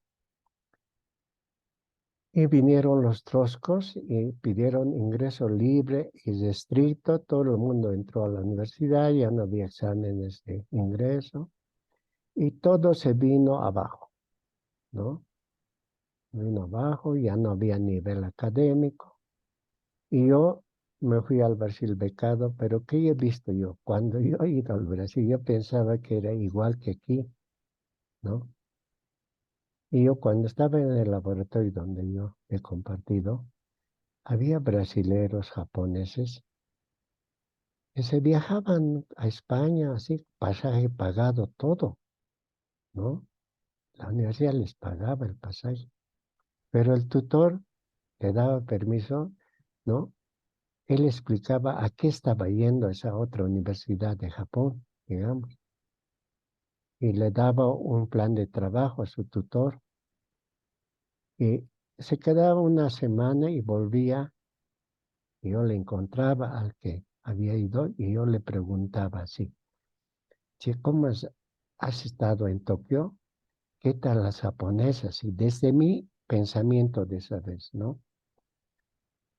Y vinieron los trotskos y pidieron ingreso libre y restricto. Todo el mundo entró a la universidad, ya no había exámenes de ingreso. Y todo se vino abajo, ¿no? Vino abajo, ya no había nivel académico. Y yo me fui al Brasil becado, pero ¿qué he visto yo? Cuando yo he ido al Brasil, yo pensaba que era igual que aquí, ¿no? Y yo cuando estaba en el laboratorio donde yo he compartido, había brasileros, japoneses, que se viajaban a España, así, pasaje pagado, todo, ¿no? La universidad les pagaba el pasaje, pero el tutor le daba permiso, ¿no? Él explicaba a qué estaba yendo a esa otra universidad de Japón, digamos, y le daba un plan de trabajo a su tutor, y se quedaba una semana y volvía, y yo le encontraba al que había ido, y yo le preguntaba así, che, ¿cómo has estado en Tokio? ¿Qué tal las japonesas? Y desde mi pensamiento de esa vez, ¿no?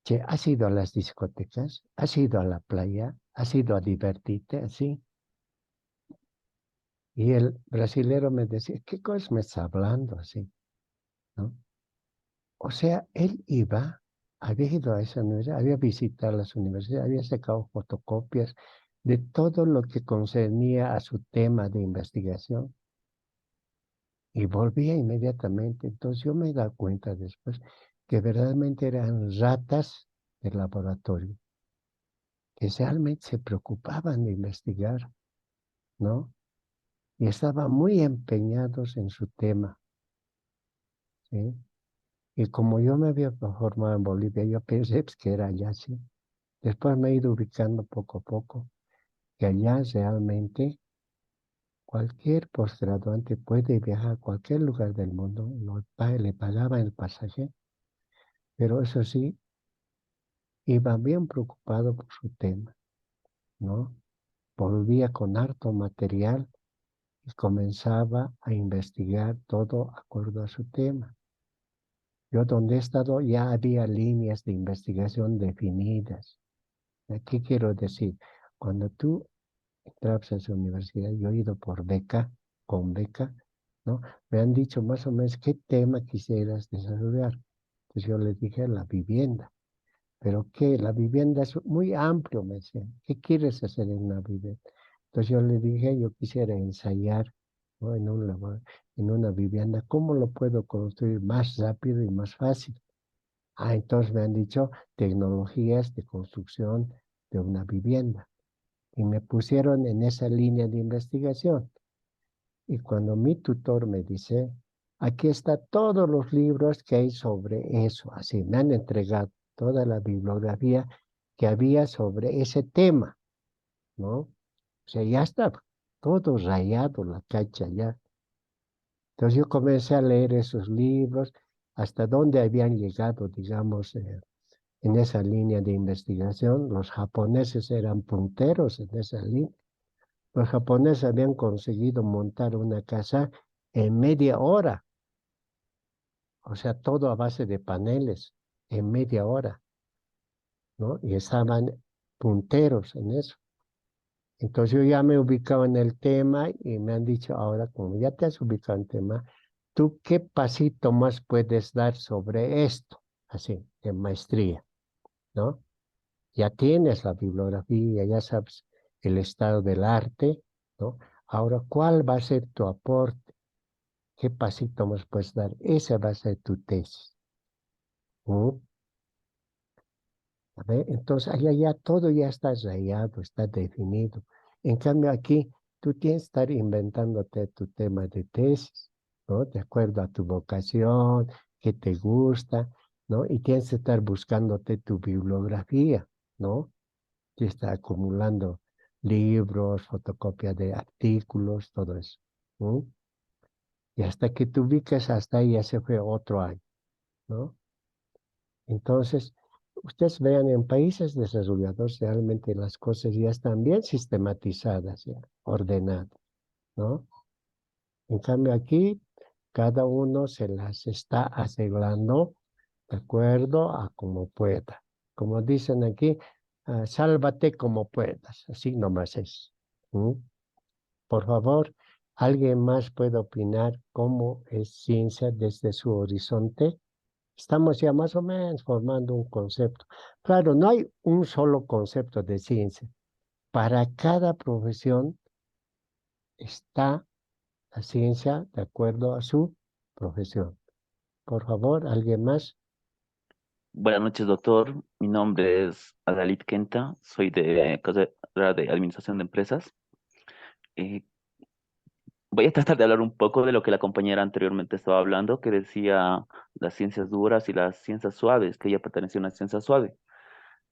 Che, ¿has ido a las discotecas? ¿Has ido a la playa? ¿Has ido a divertirte? Así. Y el brasilero me decía, ¿qué cosa me está hablando así? ¿No? O sea, él había ido a esa universidad, había visitado las universidades, había sacado fotocopias de todo lo que concernía a su tema de investigación y volvía inmediatamente. Entonces yo me he dado cuenta después que verdaderamente eran ratas del laboratorio, que realmente se preocupaban de investigar, ¿no? Y estaban muy empeñados en su tema, ¿sí? Y como yo me había formado en Bolivia, yo pensé pues, que era allá, sí. Después me he ido ubicando poco a poco, que allá realmente cualquier postgraduante puede viajar a cualquier lugar del mundo, le pagaban el pasaje, pero eso sí, iba bien preocupado por su tema, ¿no? Volvía con harto material y comenzaba a investigar todo acuerdo a su tema. Yo donde he estado ya había líneas de investigación definidas. ¿Qué quiero decir? Cuando tú entrabas a esa universidad, yo he ido por beca, con beca, ¿no? Me han dicho más o menos qué tema quisieras desarrollar. Entonces yo les dije la vivienda. ¿Pero qué? La vivienda es muy amplio, me decían. ¿Qué quieres hacer en una vivienda? Entonces yo le dije, yo quisiera ensayar, ¿no? En una vivienda, ¿cómo lo puedo construir más rápido y más fácil? Ah, entonces me han dicho tecnologías de construcción de una vivienda. Y me pusieron en esa línea de investigación. Y cuando mi tutor me dice, aquí está todos los libros que hay sobre eso, así me han entregado toda la bibliografía que había sobre ese tema, ¿no? O sea, ya está todo rayado la cancha ya. Entonces yo comencé a leer esos libros, hasta dónde habían llegado, digamos, en esa línea de investigación. Los japoneses eran punteros en esa línea. Los japoneses habían conseguido montar una casa en media hora, o sea, todo a base de paneles, en media hora, ¿no? Y estaban punteros en eso. Entonces yo ya me he ubicado en el tema y me han dicho, ahora como ya te has ubicado en el tema, ¿tú qué pasito más puedes dar sobre esto? Así, en maestría, ¿no? Ya tienes la bibliografía, ya sabes el estado del arte, ¿no? Ahora, ¿cuál va a ser tu aporte? ¿Qué pasito más puedes dar? Esa va a ser tu tesis. ¿Mm? A ver, entonces, allá ya todo ya está rayado, está definido. En cambio, aquí tú tienes que estar inventándote tu tema de tesis, ¿no? De acuerdo a tu vocación, qué te gusta, ¿no? Y tienes que estar buscándote tu bibliografía, ¿no? Y está acumulando libros, fotocopias de artículos, todo eso. ¿No? Y hasta que te ubiques, hasta ahí ya se fue otro año, ¿no? Entonces, ustedes vean, en países desarrollados realmente las cosas ya están bien sistematizadas, ya, ordenadas, ¿no? En cambio aquí, cada uno se las está arreglando de acuerdo a como pueda. Como dicen aquí, sálvate como puedas, así nomás es. ¿Mm? Por favor, ¿alguien más puede opinar cómo es ciencia desde su horizonte? Estamos ya más o menos formando un concepto. Claro, no hay un solo concepto de ciencia. Para cada profesión está la ciencia de acuerdo a su profesión. Por favor, ¿alguien más? Buenas noches, doctor. Mi nombre es Adalit Kenta. Soy de carrera de Administración de Empresas. Eh, Voy a tratar de hablar un poco de lo que la compañera anteriormente estaba hablando, que decía las ciencias duras y las ciencias suaves, que ella pertenecía a una ciencia suave.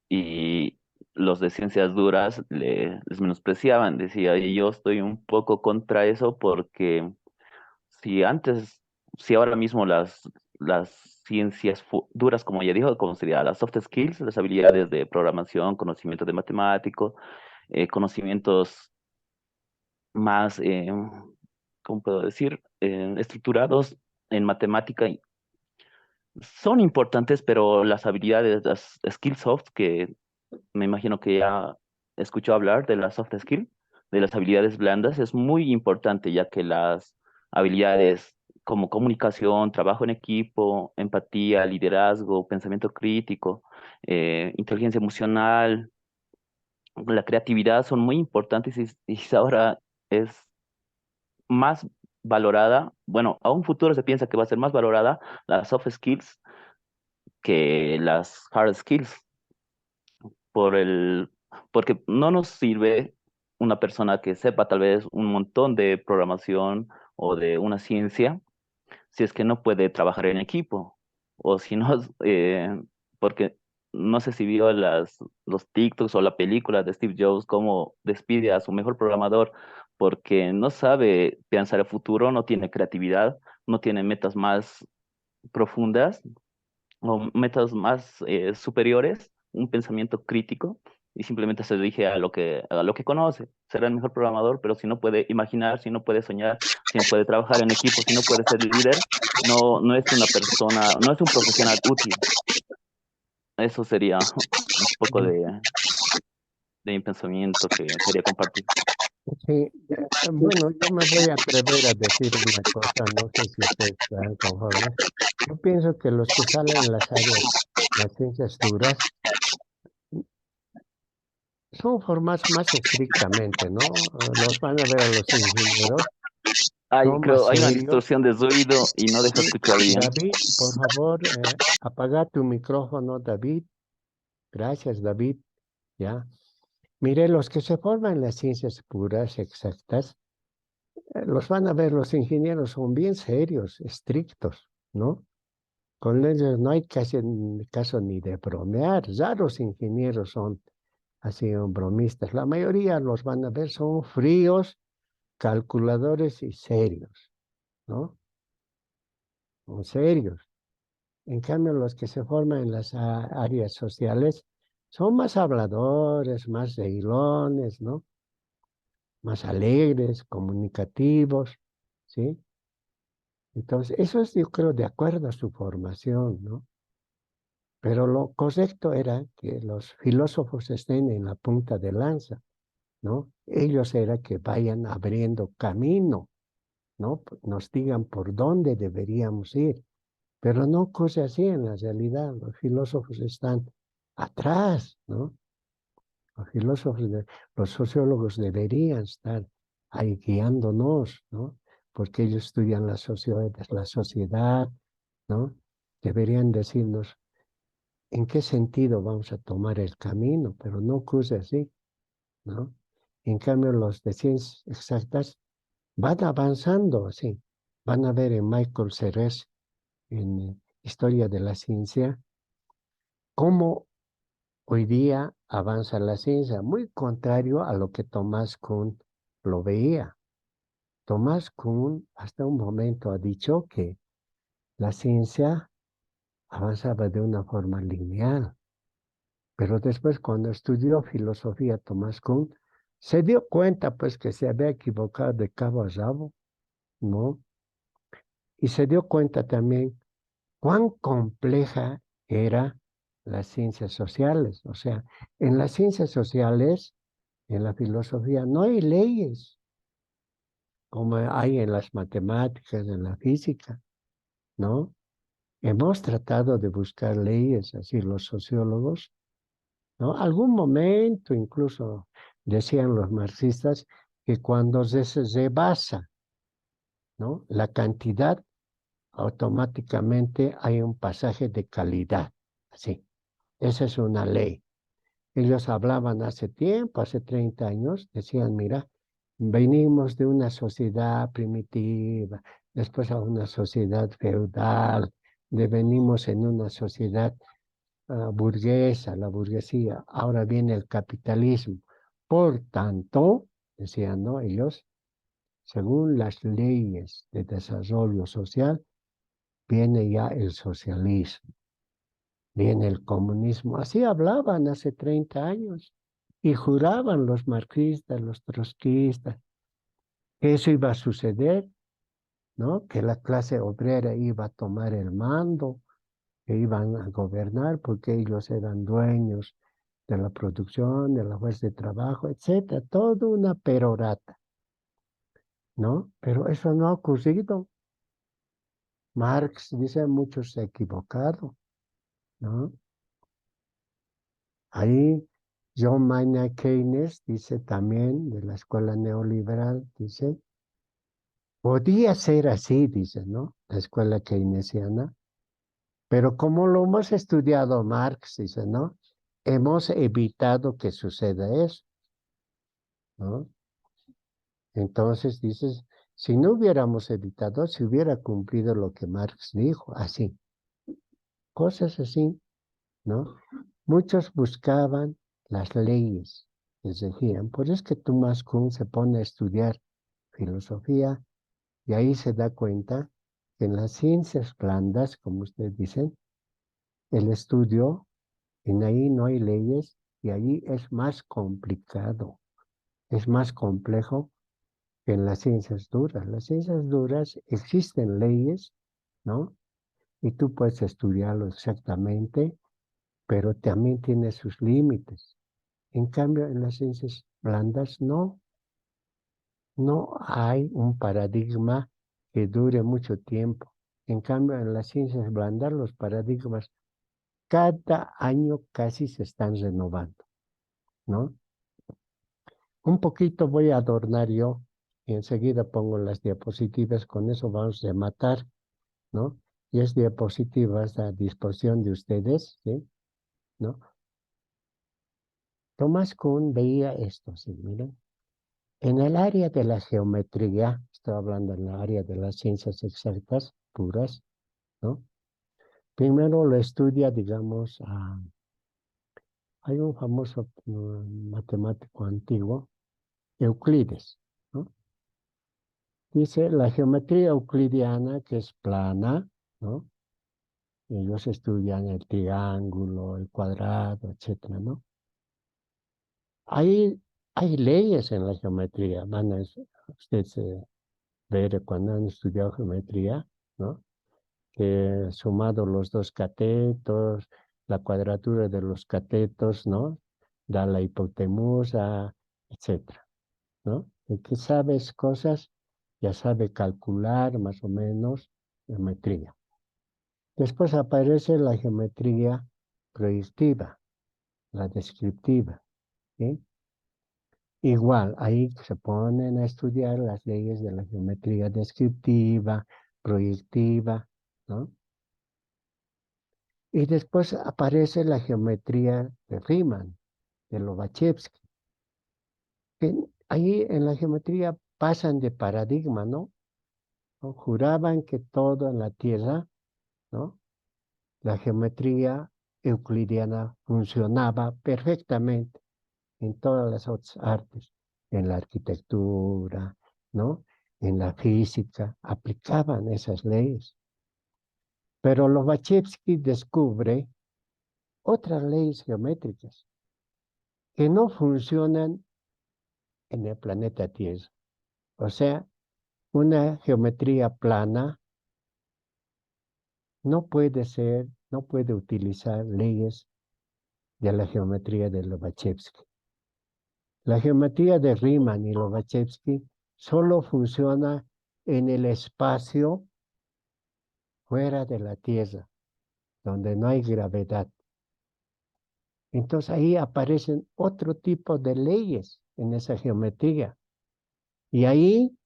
Y los de ciencias duras les menospreciaban, decía, y yo estoy un poco contra eso porque si antes, si ahora mismo las ciencias duras, como ya dijo, como sería las soft skills, las habilidades de programación, conocimiento de matemático, conocimientos más, ¿cómo puedo decir? Estructurados en matemática son importantes, pero las habilidades, las skills soft, que me imagino que ya escuchó hablar de las soft skills, de las habilidades blandas, es muy importante, ya que las habilidades como comunicación, trabajo en equipo, empatía, liderazgo, pensamiento crítico, inteligencia emocional, la creatividad son muy importantes y ahora es más valorada, bueno, a un futuro se piensa que va a ser más valorada las soft skills que las hard skills por porque no nos sirve una persona que sepa tal vez un montón de programación o de una ciencia si es que no puede trabajar en equipo o si no, porque no sé si vio los TikToks o la película de Steve Jobs, cómo despide a su mejor programador porque no sabe pensar el futuro, no tiene creatividad, no tiene metas más profundas o metas más superiores, un pensamiento crítico y simplemente se dirige a lo que conoce. Será el mejor programador, pero si no puede imaginar, si no puede soñar, si no puede trabajar en equipo, si no puede ser líder, no es una persona, no es un profesional útil. Eso sería un poco de de mi pensamiento que quería compartir. Sí, bueno, yo me voy a atrever a decir una cosa, no sé si ustedes están conformes. Yo pienso que los que salen en las áreas, las ciencias duras, son formados más estrictamente, ¿no? Los van a ver a los ingenieros, Ay, son más creo, hay una serios. distorsión de ruido y no dejo Sí, escuchar bien. David, por favor, apaga tu micrófono, David. Gracias, David. Ya. Mire, los que se forman en las ciencias puras, exactas, los van a ver los ingenieros, son bien serios, estrictos, ¿no? Con ellos no hay caso ni de bromear. Ya los ingenieros son así bromistas. La mayoría los van a ver, son fríos, calculadores y serios, ¿no? Son serios. En cambio, los que se forman en las áreas sociales son más habladores, más reilones, ¿no? Más alegres, comunicativos, ¿sí? Entonces, eso es, yo creo, de acuerdo a su formación, ¿no? Pero lo correcto era que los filósofos estén en la punta de lanza, ¿no? Ellos era que vayan abriendo camino, ¿no? Nos digan por dónde deberíamos ir. Pero no ocurre así en la realidad. Los filósofos están atrás, ¿no? Los filósofos, los sociólogos deberían estar ahí guiándonos, ¿no? Porque ellos estudian la sociedad, ¿no? Deberían decirnos en qué sentido vamos a tomar el camino, pero no ocurre así, ¿no? En cambio, los de ciencias exactas van avanzando así. Van a ver en Michael Serres, en Historia de la Ciencia, cómo hoy día avanza la ciencia, muy contrario a lo que Thomas Kuhn lo veía. Thomas Kuhn hasta un momento ha dicho que la ciencia avanzaba de una forma lineal, pero después cuando estudió filosofía Thomas Kuhn, se dio cuenta pues que se había equivocado de cabo a rabo, ¿no? Y se dio cuenta también cuán compleja era las ciencias sociales. O sea, en las ciencias sociales, en la filosofía, no hay leyes como hay en las matemáticas, en la física, ¿no? Hemos tratado de buscar leyes, así los sociólogos, ¿no? Algún momento incluso decían los marxistas que cuando se rebasa, ¿no? La cantidad, automáticamente hay un pasaje de calidad, así. Esa es una ley. Ellos hablaban hace tiempo, hace 30 años, decían, mira, venimos de una sociedad primitiva, después a una sociedad feudal, venimos en una sociedad burguesa, la burguesía, ahora viene el capitalismo. Por tanto, decían, ¿no? Ellos, según las leyes de desarrollo social, viene ya el socialismo. Viene el comunismo. Así hablaban hace 30 años y juraban los marxistas, los trotskistas, que eso iba a suceder, ¿no? Que la clase obrera iba a tomar el mando, que iban a gobernar porque ellos eran dueños de la producción, de la fuerza de trabajo, etcétera. Toda una perorata, ¿no? Pero eso no ha ocurrido. Marx dice muchos se ha equivocado, ¿no? Ahí John Maynard Keynes dice también, de la escuela neoliberal, dice, podía ser así, dice, ¿no? La escuela keynesiana, pero como lo hemos estudiado Marx, dice, ¿no? Hemos evitado que suceda eso, ¿no? Entonces dices, si no hubiéramos evitado, se hubiera cumplido lo que Marx dijo, así, cosas así, ¿no? Muchos buscaban las leyes, les decían, por eso es que Thomas Kuhn se pone a estudiar filosofía y ahí se da cuenta que en las ciencias blandas, como ustedes dicen, el estudio, en ahí no hay leyes y ahí es más complicado, es más complejo que en las ciencias duras. Las ciencias duras existen leyes, ¿no? Y tú puedes estudiarlo exactamente, pero también tiene sus límites. En cambio, en las ciencias blandas no hay un paradigma que dure mucho tiempo. En cambio, en las ciencias blandas, los paradigmas cada año casi se están renovando, ¿no? Un poquito voy a adornar yo y enseguida pongo las diapositivas, con eso vamos a matar, ¿no? Y es diapositivas a disposición de ustedes, ¿sí? ¿No? Thomas Kuhn veía esto, ¿sí? Miren. En el área de la geometría, estoy hablando en el área de las ciencias exactas puras, ¿no? Primero lo estudia, digamos, hay un famoso matemático antiguo, Euclides, ¿no? Dice la geometría euclidiana, que es plana, ¿no? Ellos estudian el triángulo, el cuadrado, etcétera, ¿no? Hay leyes en la geometría, van a ustedes ver cuando han estudiado geometría, ¿no? Que sumado los dos catetos, la cuadratura de los catetos, ¿no? Da la hipotenusa, etcétera, ¿no? El que sabes cosas, ya sabe calcular más o menos geometría. Después aparece la geometría proyectiva, la descriptiva, ¿sí? Igual, ahí se ponen a estudiar las leyes de la geometría descriptiva, proyectiva, ¿no? Y después aparece la geometría de Riemann, de Lobachevsky. Ahí en la geometría pasan de paradigma, ¿no? Juraban que todo en la Tierra, ¿no? La geometría euclidiana funcionaba perfectamente en todas las otras artes, en la arquitectura, ¿no? En la física, aplicaban esas leyes. Pero Lobachevsky descubre otras leyes geométricas que no funcionan en el planeta Tierra. O sea, una geometría plana no puede utilizar leyes de la geometría de Lobachevsky. La geometría de Riemann y Lobachevsky solo funciona en el espacio fuera de la Tierra, donde no hay gravedad. Entonces ahí aparecen otro tipo de leyes en esa geometría. Y ahí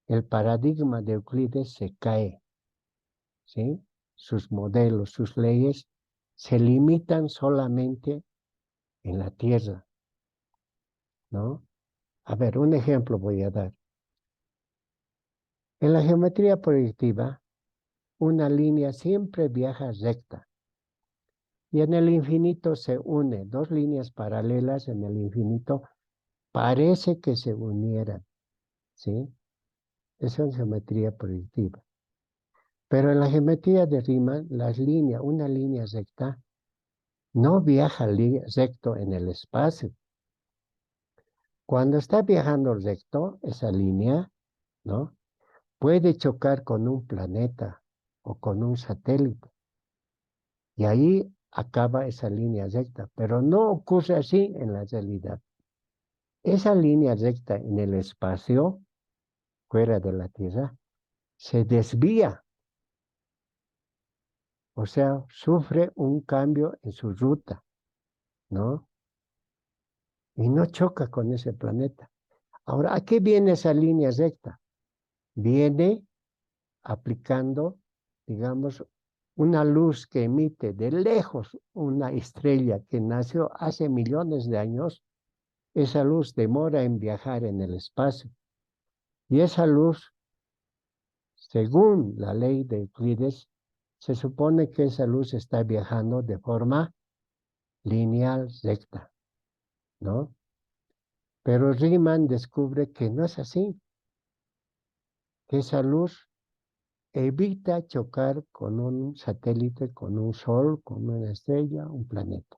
el paradigma de Euclides se cae, ¿sí? Sus modelos, sus leyes se limitan solamente en la Tierra, ¿no? A ver, un ejemplo voy a dar. En la geometría proyectiva, una línea siempre viaja recta y en el infinito se une dos líneas paralelas en el infinito, parece que se unieran, ¿sí? Esa es geometría proyectiva. Pero en la geometría de Riemann, una línea recta no viaja recto en el espacio. Cuando está viajando recto, esa línea, ¿no? Puede chocar con un planeta o con un satélite. Y ahí acaba esa línea recta. Pero no ocurre así en la realidad. Esa línea recta en el espacio, fuera de la Tierra, se desvía. O sea, sufre un cambio en su ruta, ¿no? Y no choca con ese planeta. Ahora, ¿a qué viene esa línea recta? Viene aplicando, digamos, una luz que emite de lejos una estrella que nació hace millones de años. Esa luz demora en viajar en el espacio. Y esa luz, según la ley de Euclides, se supone que esa luz está viajando de forma lineal recta, ¿no? Pero Riemann descubre que no es así, que esa luz evita chocar con un satélite, con un sol, con una estrella, un planeta,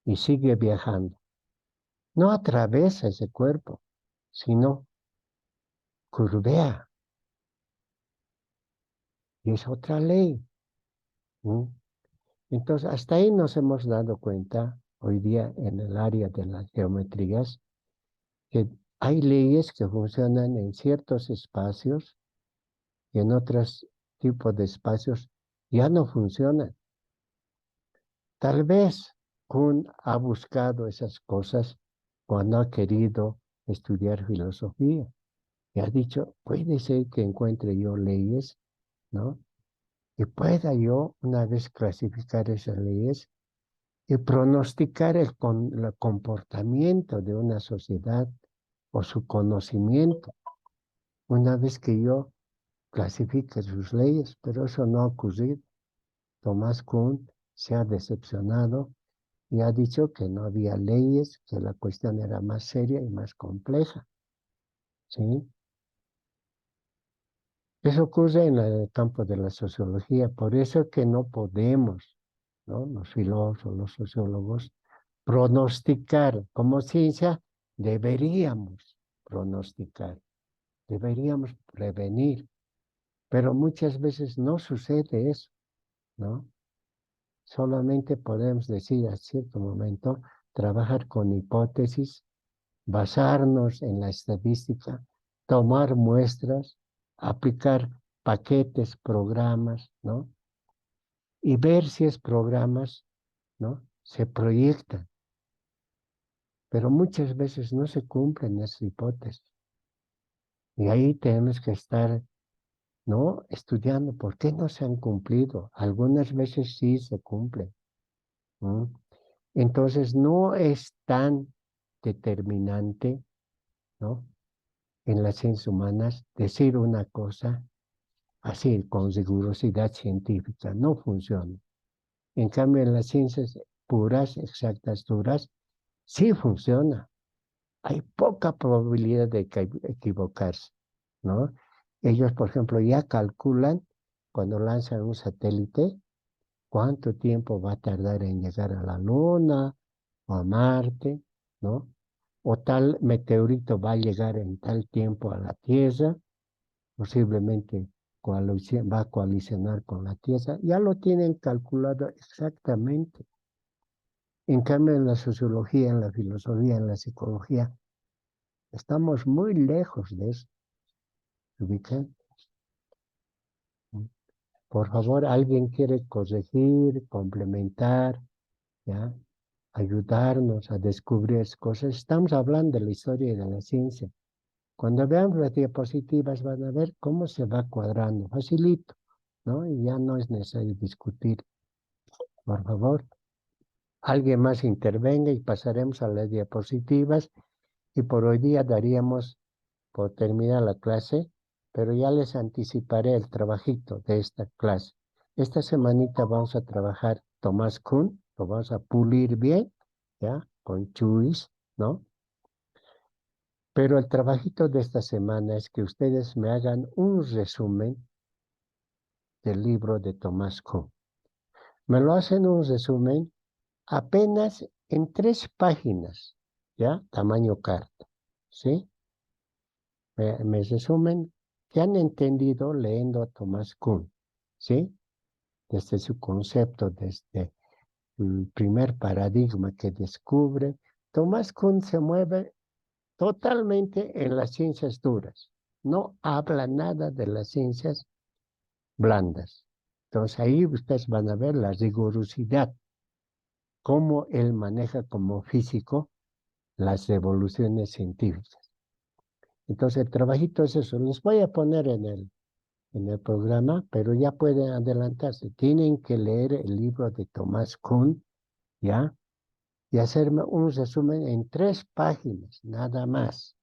y sigue viajando. No atraviesa ese cuerpo, sino curvea. Y es otra ley. ¿Mm? Entonces, hasta ahí nos hemos dado cuenta, hoy día en el área de las geometrías, que hay leyes que funcionan en ciertos espacios y en otros tipos de espacios ya no funcionan. Tal vez Kuhn ha buscado esas cosas cuando ha querido estudiar filosofía y ha dicho, puede ser que encuentre yo leyes, ¿no? Y pueda yo una vez clasificar esas leyes y pronosticar el comportamiento de una sociedad o su conocimiento, una vez que yo clasifique sus leyes, pero eso no ha ocurrido. Tomás Kuhn se ha decepcionado y ha dicho que no había leyes, que la cuestión era más seria y más compleja. ¿Sí? Eso ocurre en el campo de la sociología, por eso que no podemos, ¿no? Los filósofos, los sociólogos, pronosticar como ciencia, deberíamos pronosticar, deberíamos prevenir, pero muchas veces no sucede eso, ¿no? Solamente podemos decir a cierto momento, trabajar con hipótesis, basarnos en la estadística, tomar muestras, aplicar paquetes, programas, ¿no? Y ver si esos programas, ¿no? Se proyectan. Pero muchas veces no se cumplen esas hipótesis. Y ahí tenemos que estar, ¿no? Estudiando por qué no se han cumplido. Algunas veces sí se cumplen. ¿No? Entonces no es tan determinante, ¿no? En las ciencias humanas decir una cosa así con rigurosidad científica. No funciona. En cambio, en las ciencias puras, exactas, duras, sí funciona. Hay poca probabilidad de equivocarse, ¿no? Ellos, por ejemplo, ya calculan cuando lanzan un satélite cuánto tiempo va a tardar en llegar a la Luna o a Marte, ¿no? O tal meteorito va a llegar en tal tiempo a la Tierra, posiblemente va a colisionar con la Tierra, ya lo tienen calculado exactamente. En cambio, en la sociología, en la filosofía, en la psicología, estamos muy lejos de eso. ¿Ubican? Por favor, ¿alguien quiere corregir, complementar, ya? Ayudarnos a descubrir cosas? Estamos hablando de la historia de la ciencia. Cuando veamos las diapositivas van a ver cómo se va cuadrando, facilito, ¿no? Y ya no es necesario discutir. Por favor, alguien más intervenga y pasaremos a las diapositivas y por hoy día daríamos por terminar la clase, pero ya les anticiparé el trabajito de esta clase. Esta semanita vamos a trabajar Tomás Kuhn, lo vamos a pulir bien, ¿ya? Con Chuis, ¿no? Pero el trabajito de esta semana es que ustedes me hagan un resumen del libro de Tomás Kuhn. Me lo hacen un resumen apenas en 3 páginas, ¿ya? Tamaño carta, ¿sí? Me resumen qué han entendido leyendo a Tomás Kuhn, ¿sí? Desde su concepto, desde el primer paradigma que descubre. Tomás Kuhn se mueve totalmente en las ciencias duras. No habla nada de las ciencias blandas. Entonces ahí ustedes van a ver la rigurosidad, cómo él maneja como físico las revoluciones científicas. Entonces el trabajito es eso. Les voy a poner en el programa, pero ya pueden adelantarse. Tienen que leer el libro de Tomás Kuhn, ¿ya? Y hacerme un resumen en 3 páginas, nada más.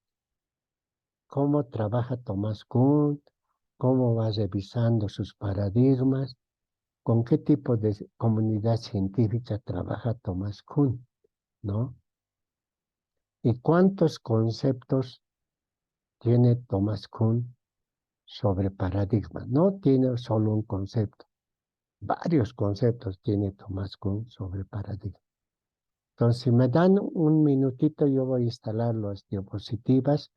Cómo trabaja Tomás Kuhn, cómo va revisando sus paradigmas, con qué tipo de comunidad científica trabaja Tomás Kuhn, ¿no? Y cuántos conceptos tiene Tomás Kuhn sobre paradigmas. No tiene solo un concepto, varios conceptos tiene Tomás Kuhn sobre paradigmas. Entonces, si me dan un minutito, yo voy a instalar las diapositivas,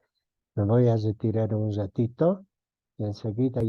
me voy a retirar un ratito y enseguida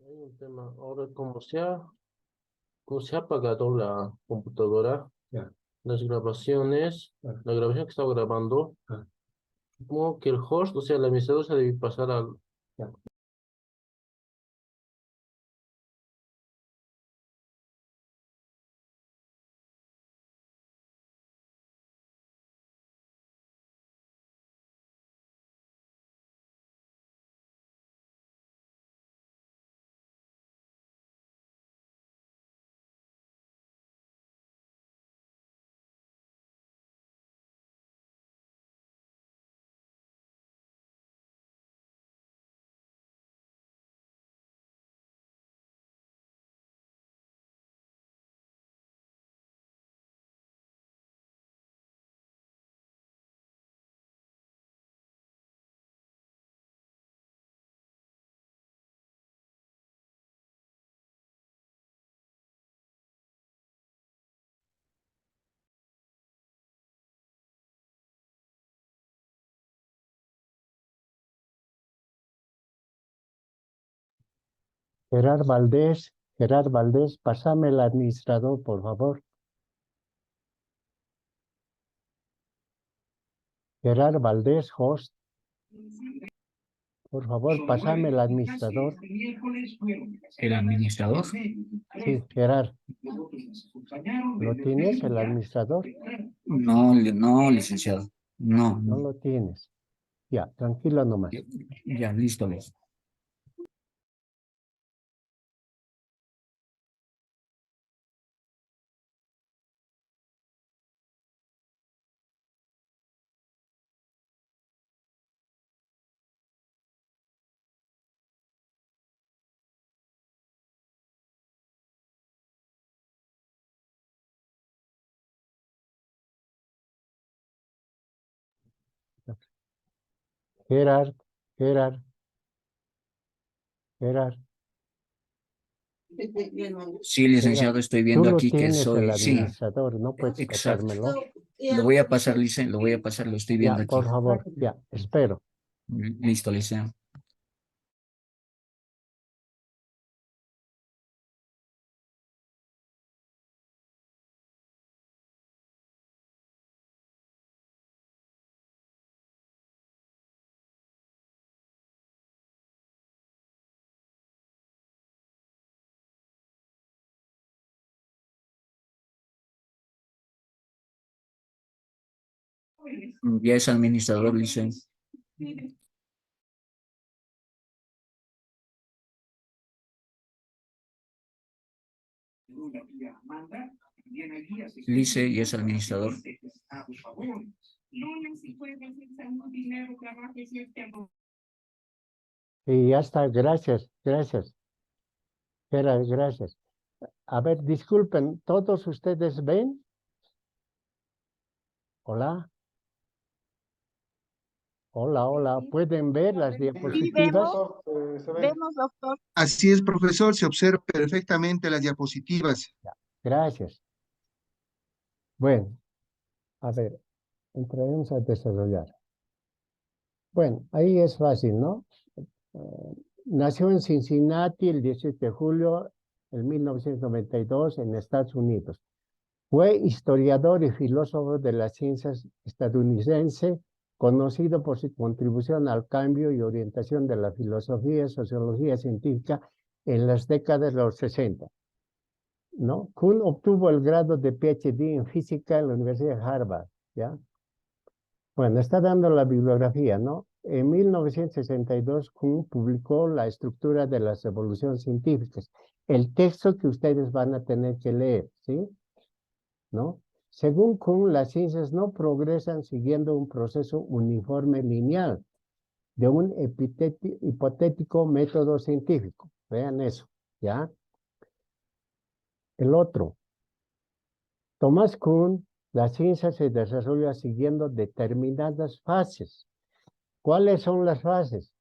Hay un tema, ahora como se ha apagado la computadora, Ya. las grabaciones, la grabación que estaba grabando, supongo que el host, o sea, el administrador se debe pasar al... Ya. Gerard Valdés, pásame el administrador, por favor. Gerard Valdés, host. Por favor, pásame el administrador. ¿El administrador? Sí, Gerard. ¿Lo tienes, el administrador? No, no, licenciado. No. No lo tienes. Ya, tranquilo nomás. Ya, listo, listo. Gerard. Sí, licenciado, estoy Tú viendo lo aquí que tienes, el soy, sí, administrador, no puedes exacto. pasármelo. Lo voy a pasar, licenciado, lo voy a pasar, lo estoy Ya, viendo aquí. por favor, ya, espero. Listo, licenciado. Ya es administrador, licenciado. Lice y es administrador. Y ya está, gracias. Gerard, gracias. A ver, disculpen, ¿todos ustedes ven? Hola. Hola, ¿pueden ver las diapositivas? Vemos, doctor. Así es, profesor, se observa perfectamente las diapositivas. Gracias. Bueno, a ver, entraremos a desarrollar. Bueno, ahí es fácil, ¿no? Nació en Cincinnati el 18 de julio de 1992 en Estados Unidos. Fue historiador y filósofo de las ciencias estadounidense, conocido por su contribución al cambio y orientación de la filosofía y sociología científica en las décadas de los 60. ¿No? Kuhn obtuvo el grado de PhD en física en la Universidad de Harvard, ¿ya? Bueno, está dando la bibliografía, ¿no? En 1962, Kuhn publicó La estructura de las evoluciones científicas, el texto que ustedes van a tener que leer, ¿sí? ¿No? Según Kuhn, las ciencias no progresan siguiendo un proceso uniforme lineal de un hipotético método científico. Vean eso, ¿ya? El otro, Thomas Kuhn, la ciencia se desarrolla siguiendo determinadas fases. ¿Cuáles son las fases?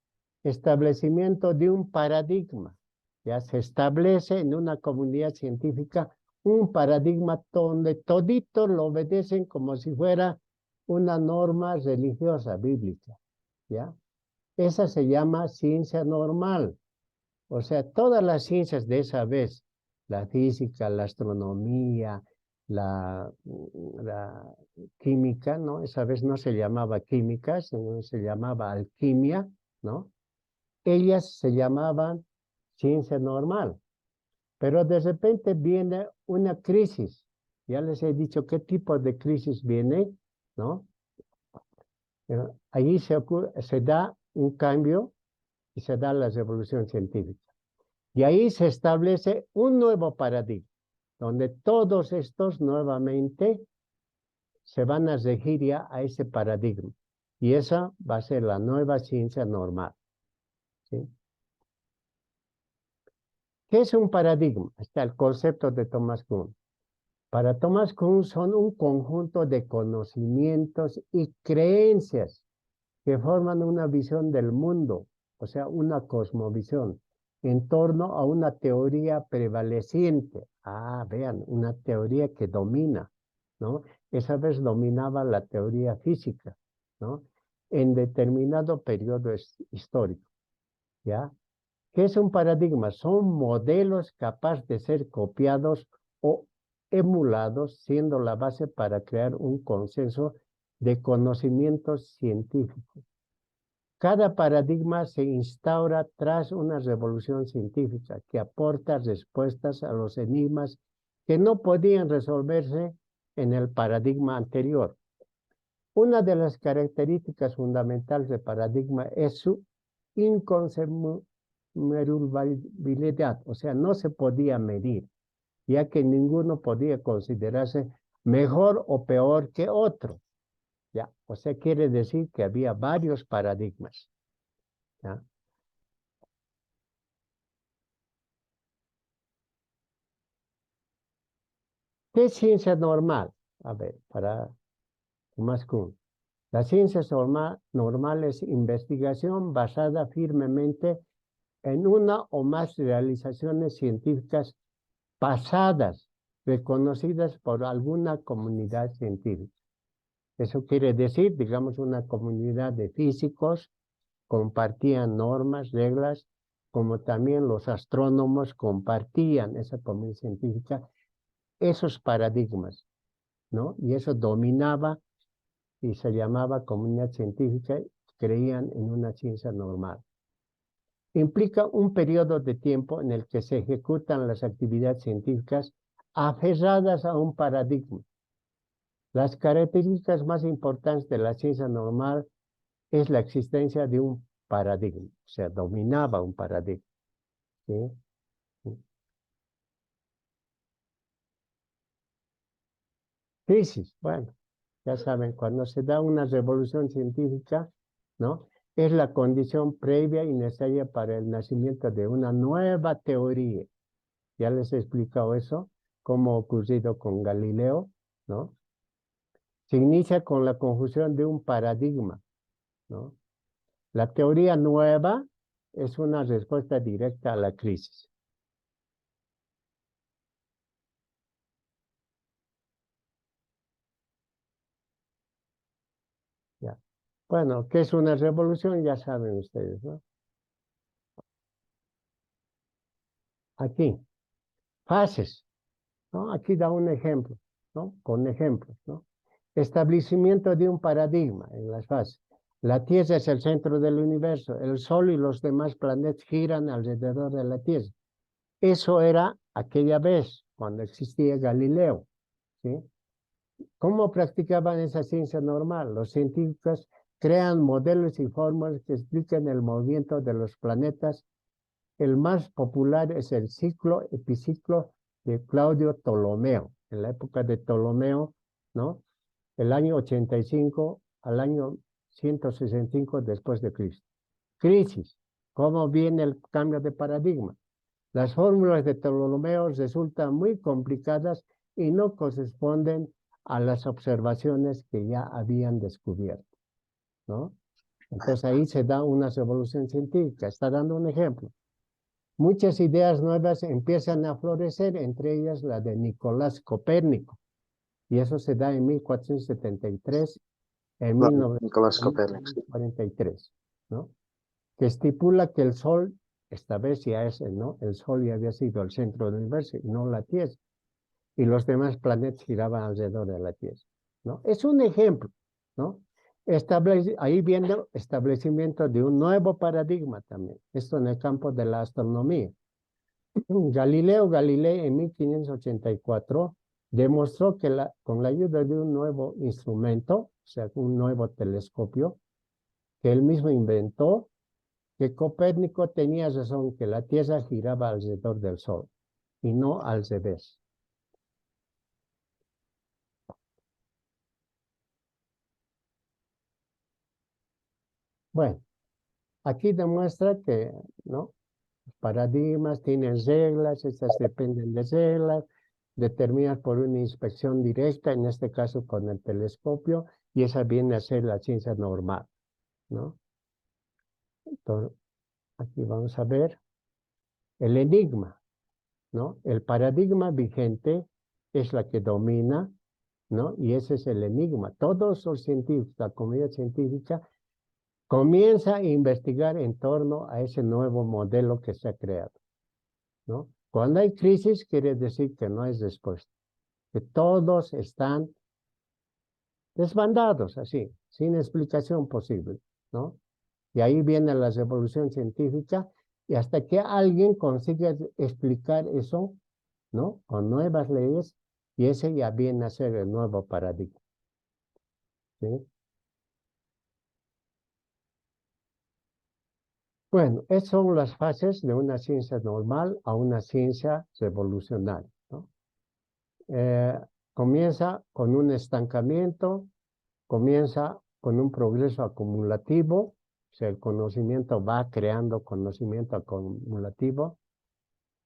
Establecimiento de un paradigma. Ya se establece en una comunidad científica un paradigma donde toditos lo obedecen como si fuera una norma religiosa bíblica. ¿ya? Esa se llama ciencia normal. O sea, todas las ciencias de esa vez, la física, la astronomía, la química, ¿no? Esa vez no se llamaba química, sino se llamaba alquimia, ¿no? Ellas se llamaban ciencia normal. Pero de repente viene una crisis. Ya les he dicho qué tipo de crisis viene, ¿no? Allí se da un cambio y se da la revolución científica. Y ahí se establece un nuevo paradigma, donde todos estos nuevamente se van a regir ya a ese paradigma. Y esa va a ser la nueva ciencia normal. ¿Sí? ¿Qué es un paradigma? Está el concepto de Thomas Kuhn. Para Thomas Kuhn son un conjunto de conocimientos y creencias que forman una visión del mundo, o sea, una cosmovisión, en torno a una teoría prevaleciente. Ah, vean, una teoría que domina, ¿no? Esa vez dominaba la teoría física, ¿no? En determinado periodo histórico, ¿ya? ¿Qué es un paradigma? Son modelos capaces de ser copiados o emulados, siendo la base para crear un consenso de conocimientos científicos. Cada paradigma se instaura tras una revolución científica que aporta respuestas a los enigmas que no podían resolverse en el paradigma anterior. Una de las características fundamentales del paradigma es su inconmensurabilidad, o sea, no se podía medir, ya que ninguno podía considerarse mejor o peor que otro. ¿Ya? O sea, quiere decir que había varios paradigmas. ¿Ya? ¿Qué es ciencia normal? A ver, para Thomas Kuhn. La ciencia normal es investigación basada firmemente en una o más realizaciones científicas pasadas, reconocidas por alguna comunidad científica. Eso quiere decir, digamos, una comunidad de físicos compartían normas, reglas, como también los astrónomos compartían esa comunidad científica, esos paradigmas, ¿no? Y eso dominaba y se llamaba comunidad científica, creían en una ciencia normal. Implica un periodo de tiempo en el que se ejecutan las actividades científicas aferradas a un paradigma. Las características más importantes de la ciencia normal es la existencia de un paradigma, o sea, dominaba un paradigma. ¿Sí? Crisis, bueno, ya saben, cuando se da una revolución científica, ¿no? Es la condición previa y necesaria para el nacimiento de una nueva teoría. Ya les he explicado eso, cómo ha ocurrido con Galileo, ¿no? Se inicia con la confusión de un paradigma, ¿no? La teoría nueva es una respuesta directa a la crisis. Ya. Bueno, ¿qué es una revolución? Ya saben ustedes, ¿no? Aquí, fases, ¿no? Aquí da un ejemplo, ¿no? Con ejemplos, ¿no? Establecimiento de un paradigma en las fases. La Tierra es el centro del universo. El Sol y los demás planetas giran alrededor de la Tierra. Eso era aquella vez, cuando existía Galileo, ¿sí? ¿Cómo practicaban esa ciencia normal? Los científicos crean modelos y fórmulas que explican el movimiento de los planetas. El más popular es el ciclo epiciclo de Claudio Ptolomeo. En la época de Ptolomeo, ¿no? El año 85 al año 165 después de Cristo. Crisis. ¿Cómo viene el cambio de paradigma? Las fórmulas de Ptolomeo resultan muy complicadas y no corresponden a las observaciones que ya habían descubierto, ¿no? Entonces ahí se da una revolución científica. Está dando un ejemplo. Muchas ideas nuevas empiezan a florecer, entre ellas la de Nicolás Copérnico. Y eso se da en 1473, en Nicolás Copérnico. 1943. ¿no? Que estipula que el Sol, esta vez ya es, ¿no? El Sol ya había sido el centro del universo y no la Tierra. Y los demás planetas giraban alrededor de la Tierra, ¿no? Es un ejemplo, ¿no? Ahí viene el establecimiento de un nuevo paradigma también, esto en el campo de la astronomía. Galileo Galilei en 1584 demostró que con la ayuda de un nuevo instrumento, o sea, un nuevo telescopio, que él mismo inventó, que Copérnico tenía razón, que la Tierra giraba alrededor del Sol y no al revés. Bueno, aquí demuestra que, ¿no? Los paradigmas tienen reglas, estas dependen de reglas, determinadas por una inspección directa, en este caso con el telescopio, y esa viene a ser la ciencia normal, ¿no? Entonces, aquí vamos a ver el enigma, ¿no? El paradigma vigente es la que domina, ¿no? Y ese es el enigma. Todos los científicos, la comunidad científica, comienza a investigar en torno a ese nuevo modelo que se ha creado, ¿no? Cuando hay crisis, quiere decir que no hay respuesta, que todos están desbandados así, sin explicación posible, ¿no? Y ahí viene la revolución científica, y hasta que alguien consiga explicar eso, ¿no? Con nuevas leyes, y ese ya viene a ser el nuevo paradigma, ¿sí? Bueno, esas son las fases de una ciencia normal a una ciencia revolucionaria, ¿no? Comienza con un estancamiento, comienza con un progreso acumulativo, o sea, el conocimiento va creando conocimiento acumulativo.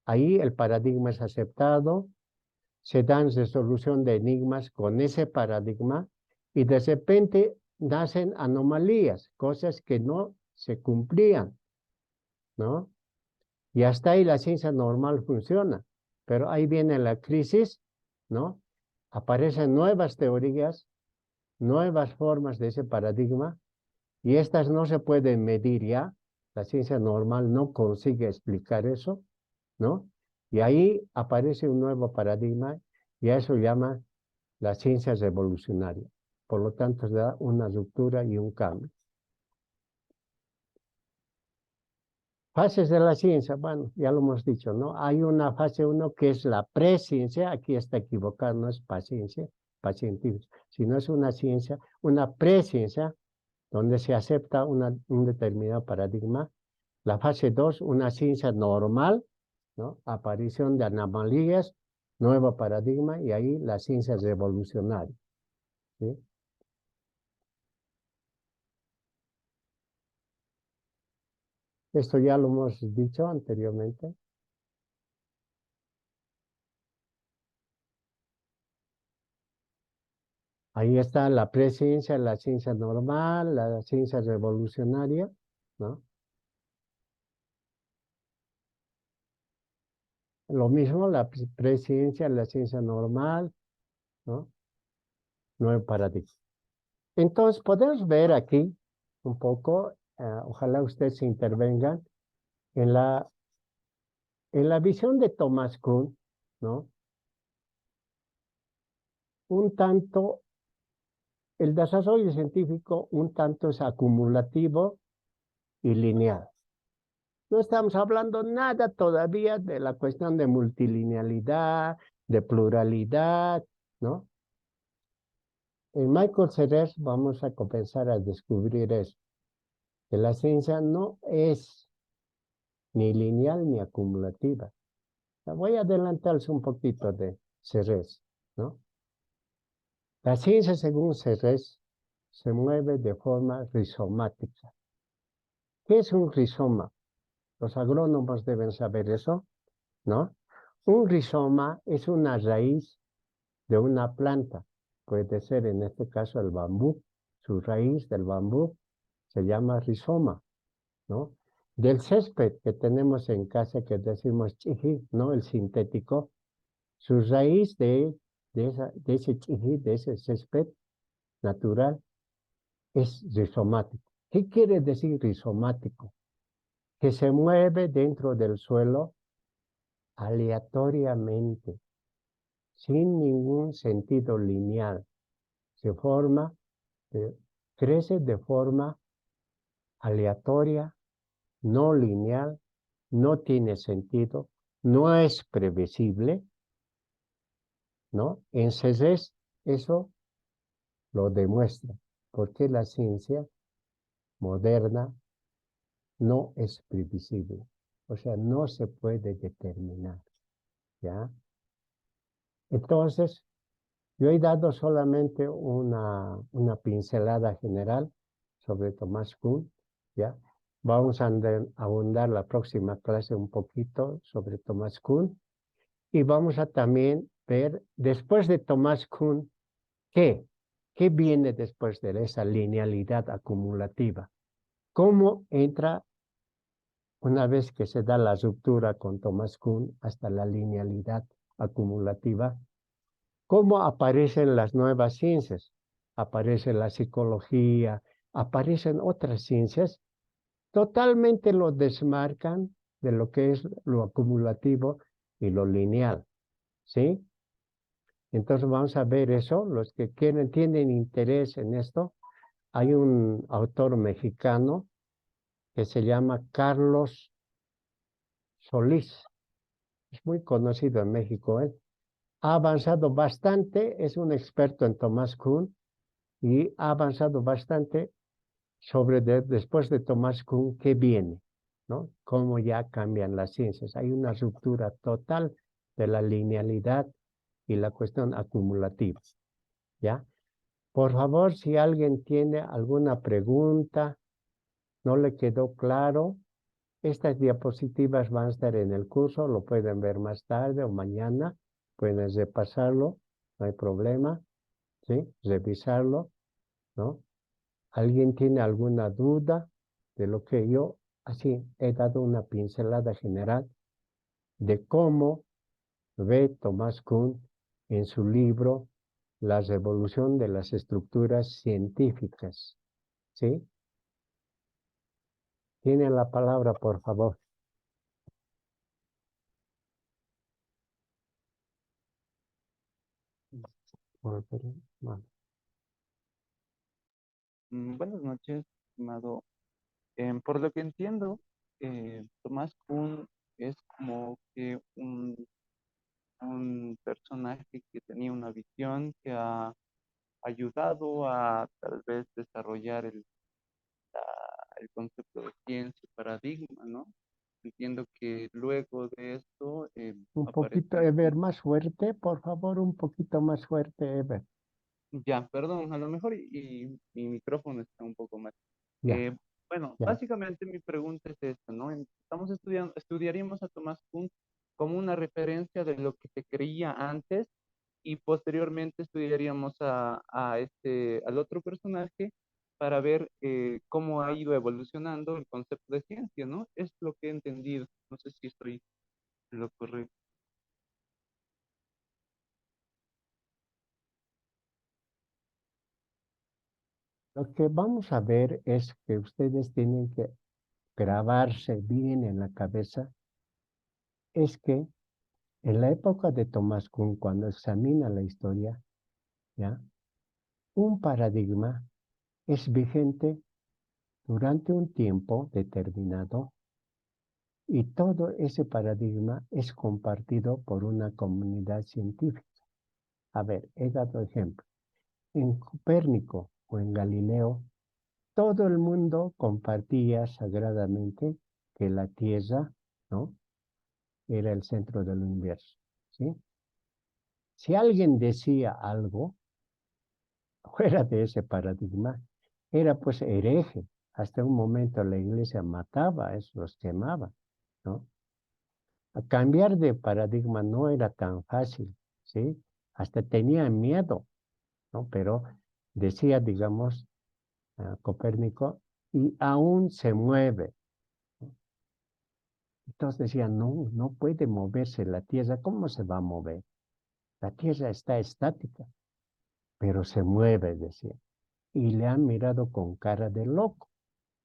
Ahí el paradigma es aceptado, se dan resolución de enigmas con ese paradigma y de repente nacen anomalías, cosas que no se cumplían, ¿no? Y hasta ahí la ciencia normal funciona, pero ahí viene la crisis, ¿no? Aparecen nuevas teorías, nuevas formas de ese paradigma, y estas no se pueden medir ya. La ciencia normal no consigue explicar eso, ¿no? Y ahí aparece un nuevo paradigma, y a eso llama la ciencia revolucionaria. Por lo tanto, se da una ruptura y un cambio. Fases de la ciencia, bueno, ya lo hemos dicho, ¿no? Hay una fase 1 que es la presciencia, aquí está equivocado, no es paciencia, pacientismo, sino es una ciencia, una presciencia, donde se acepta un determinado paradigma. La fase 2, una ciencia normal, ¿no? Aparición de anomalías, nuevo paradigma, y ahí la ciencia revolucionaria, ¿sí? Esto ya lo hemos dicho anteriormente. Ahí está la presciencia, la ciencia normal, la ciencia revolucionaria, ¿no? Lo mismo, la presciencia, la ciencia normal, ¿no? Nuevo paradigma. Entonces, podemos ver aquí un poco, ojalá ustedes se intervengan, en la visión de Thomas Kuhn, ¿no? Un tanto, el desarrollo científico un tanto es acumulativo y lineal. No estamos hablando nada todavía de la cuestión de multilinealidad, de pluralidad, ¿no? En Michael Serres vamos a comenzar a descubrir eso, que la ciencia no es ni lineal ni acumulativa. Voy a adelantarse un poquito de Serres, ¿no? La ciencia, según Serres, se mueve de forma rizomática. ¿Qué es un rizoma? Los agrónomos deben saber eso, ¿no? Un rizoma es una raíz de una planta. Puede ser, en este caso, el bambú. Su raíz del bambú se llama rizoma, ¿no? Del césped que tenemos en casa, que decimos chiji, ¿no? El sintético, su raíz de ese chiji, de ese césped natural, es rizomático. ¿Qué quiere decir rizomático? Que se mueve dentro del suelo aleatoriamente, sin ningún sentido lineal. Se forma, crece de forma aleatoria, no lineal, no tiene sentido, no es previsible, ¿no? En CESES eso lo demuestra, porque la ciencia moderna no es previsible, o sea, no se puede determinar, ¿ya? Entonces, yo he dado solamente una pincelada general sobre Thomas Kuhn, ¿ya? Vamos a ahondar la próxima clase un poquito sobre Thomas Kuhn y vamos a también ver, después de Thomas Kuhn, ¿qué? ¿Qué viene después de esa linealidad acumulativa? ¿Cómo entra, una vez que se da la ruptura con Thomas Kuhn, hasta la linealidad acumulativa? ¿Cómo aparecen las nuevas ciencias? Aparece la psicología, aparecen otras ciencias, totalmente lo desmarcan de lo que es lo acumulativo y lo lineal, ¿sí? Entonces vamos a ver eso, los que tienen interés en esto. Hay un autor mexicano que se llama Carlos Solís, es muy conocido en México, ¿eh? Ha avanzado bastante, es un experto en Thomas Kuhn, y ha avanzado bastante sobre después de Thomas Kuhn, ¿qué viene? ¿No? Cómo ya cambian las ciencias. Hay una ruptura total de la linealidad y la cuestión acumulativa, ¿ya? Por favor, si alguien tiene alguna pregunta, no le quedó claro, estas diapositivas van a estar en el curso, lo pueden ver más tarde o mañana, pueden repasarlo, no hay problema, ¿sí? Revisarlo, ¿no? ¿Alguien tiene alguna duda de lo que yo así he dado una pincelada general de cómo ve Thomas Kuhn en su libro La revolución de las estructuras científicas? ¿Sí? Tiene la palabra, por favor. Bueno. Buenas noches, estimado. Por lo que entiendo, Thomas Kuhn es como que un personaje que tenía una visión que ha ayudado a tal vez desarrollar el concepto de ciencia paradigma, ¿no? Entiendo que luego de esto Un poquito, aparece... Ever, más fuerte, por favor, un poquito más fuerte, Ever. Ya, perdón, a lo mejor y mi micrófono está un poco mal. Ya, Bueno, ya. básicamente mi pregunta es esta, ¿no? Estamos estudiaríamos a Thomas Kuhn como una referencia de lo que se creía antes y posteriormente estudiaríamos al otro personaje para ver cómo ha ido evolucionando el concepto de ciencia, ¿no? Es lo que he entendido. No sé si estoy en lo correcto. Lo que vamos a ver es que ustedes tienen que grabarse bien en la cabeza, es que en la época de Thomas Kuhn, cuando examina la historia, ¿ya? Un paradigma es vigente durante un tiempo determinado y todo ese paradigma es compartido por una comunidad científica. A ver, he dado ejemplo. En Copérnico o en Galileo, todo el mundo compartía sagradamente que la Tierra, ¿no?, era el centro del universo, ¿sí? Si alguien decía algo fuera de ese paradigma, era pues hereje. Hasta un momento la iglesia mataba a esos, los quemaba, ¿no? A cambiar de paradigma no era tan fácil, ¿sí? Hasta tenían miedo, ¿no? Pero decía, digamos, Copérnico, y aún se mueve. Entonces decían, no, no puede moverse la Tierra. ¿Cómo se va a mover? La Tierra está estática, pero se mueve, decía. Y le han mirado con cara de loco,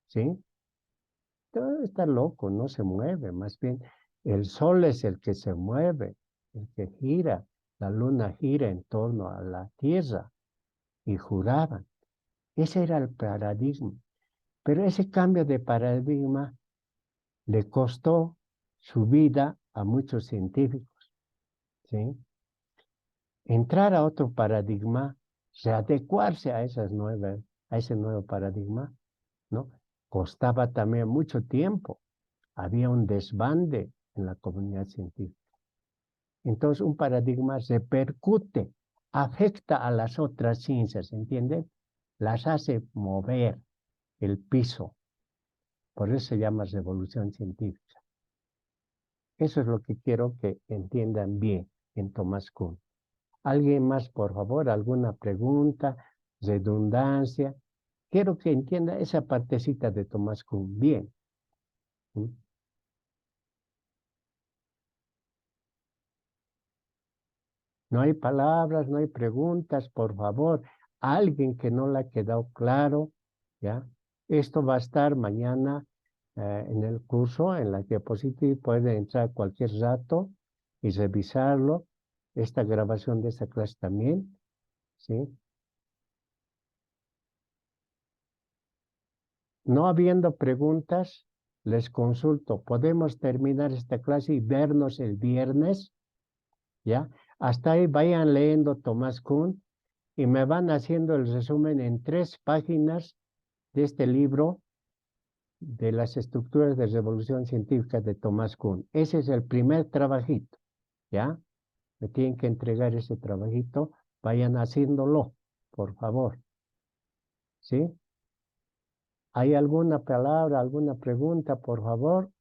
¿sí? Todo está loco, no se mueve, más bien el sol es el que se mueve, el que gira, la luna gira en torno a la tierra y juraban. Ese era el paradigma. Pero ese cambio de paradigma le costó su vida a muchos científicos, ¿sí? Entrar a otro paradigma, readecuarse a ese nuevo paradigma, ¿no? Costaba también mucho tiempo. Había un desbande en la comunidad científica. Entonces, un paradigma repercute, afecta a las otras ciencias, ¿entiendes? Las hace mover el piso. Por eso se llama revolución científica. Eso es lo que quiero que entiendan bien en Thomas Kuhn. ¿Alguien más, por favor? ¿Alguna pregunta? ¿Redundancia? Quiero que entienda esa partecita de Thomas Kuhn bien. ¿Mm? No hay palabras, no hay preguntas, por favor. Alguien que no le ha quedado claro, ¿ya? Esto va a estar mañana en el curso, en la diapositiva. Puede entrar cualquier rato y revisarlo. Esta grabación de esta clase también, ¿sí? No habiendo preguntas, les consulto. ¿Podemos terminar esta clase y vernos el viernes? ¿Ya? Hasta ahí vayan leyendo Thomas Kuhn y me van haciendo el resumen en 3 páginas de este libro de las estructuras de revolución científica de Thomas Kuhn. Ese es el primer trabajito, ¿ya? Me tienen que entregar ese trabajito. Vayan haciéndolo, por favor. ¿Sí? ¿Hay alguna palabra, alguna pregunta, por favor?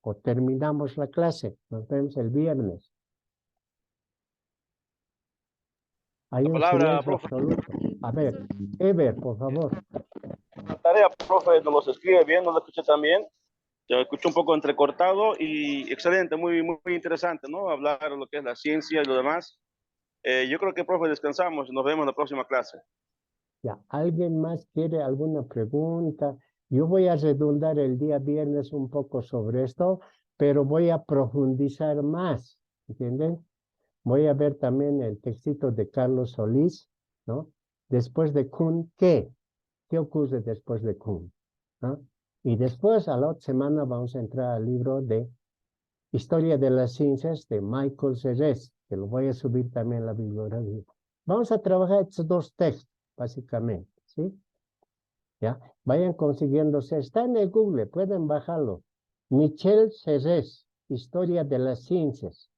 O terminamos la clase. Nos vemos el viernes. Hay La un palabra, silencio profe. absoluto. A ver, Ever, por favor. La tarea, profe, nos los escribe bien, no lo escuché tan bien. Te escucho un poco entrecortado y excelente, muy, muy interesante, ¿no? Hablar de lo que es la ciencia y lo demás. Yo creo que, profe, descansamos. Nos vemos en la próxima clase. Ya, ¿alguien más quiere alguna pregunta? Yo voy a redundar el día viernes un poco sobre esto, pero voy a profundizar más, ¿entienden? Voy a ver también el textito de Carlos Solís, ¿no? Después de Kuhn, ¿qué? ¿Qué ocurre después de Kuhn? ¿No? Y después, a la otra semana, vamos a entrar al libro de Historia de las Ciencias de Michael Serres, que lo voy a subir también en la bibliografía. Vamos a trabajar estos 2 textos, básicamente, ¿sí? ¿Ya? Vayan consiguiéndose. Está en el Google, pueden bajarlo. Michel Serres, Historia de las Ciencias,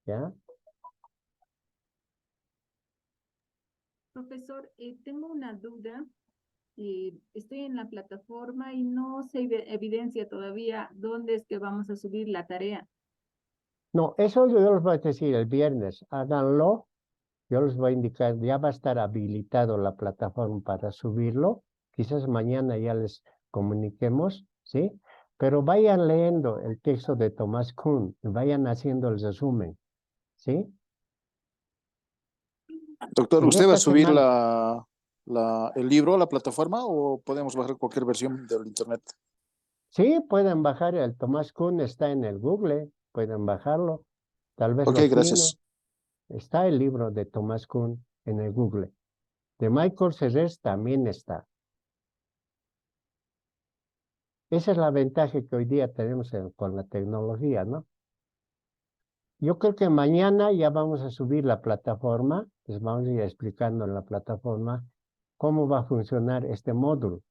¿ya? Profesor, tengo una duda. Estoy en la plataforma y no se evidencia todavía dónde es que vamos a subir la tarea. No, eso yo les voy a decir el viernes. Háganlo. Yo les voy a indicar, ya va a estar habilitado la plataforma para subirlo. Quizás mañana ya les comuniquemos, ¿sí? Pero vayan leyendo el texto de Thomas Kuhn, vayan haciendo el resumen, ¿sí? Doctor, En ¿usted va a esta subir semana, el libro a la plataforma o podemos bajar cualquier versión del internet? sí, pueden bajar el Thomas Kuhn, está en el Google, pueden bajarlo, tal vez Ok, lo tiene. gracias. Está el libro de Thomas Kuhn en el Google. De Michael Serres también está. Esa es la ventaja que hoy día tenemos con la tecnología, ¿no? Yo creo que mañana ya vamos a subir la plataforma, les vamos a ir explicando en la plataforma cómo va a funcionar este módulo,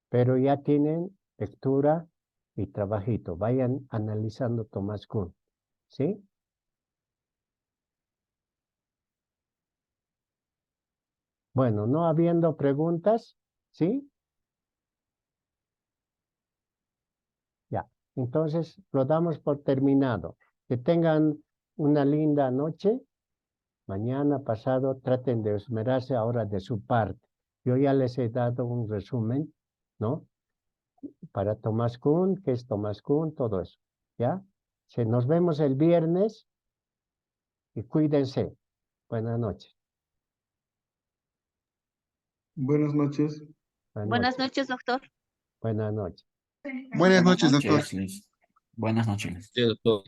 pero ya tienen lectura y trabajito. Vayan analizando Thomas Kuhn, ¿sí? Bueno, no habiendo preguntas, ¿sí? Ya, entonces lo damos por terminado. Que tengan una linda noche. Mañana, pasado, traten de esmerarse ahora de su parte. Yo ya les he dado un resumen, ¿no? Para Thomas Kuhn, qué es Thomas Kuhn, todo eso, ¿ya? Nos vemos el viernes y cuídense. Buenas noches. Buenas noches. Buenas Buenas noches. noches, doctor. Buenas noches. Buenas noches, doctor. Buenas noches. Sí, doctor.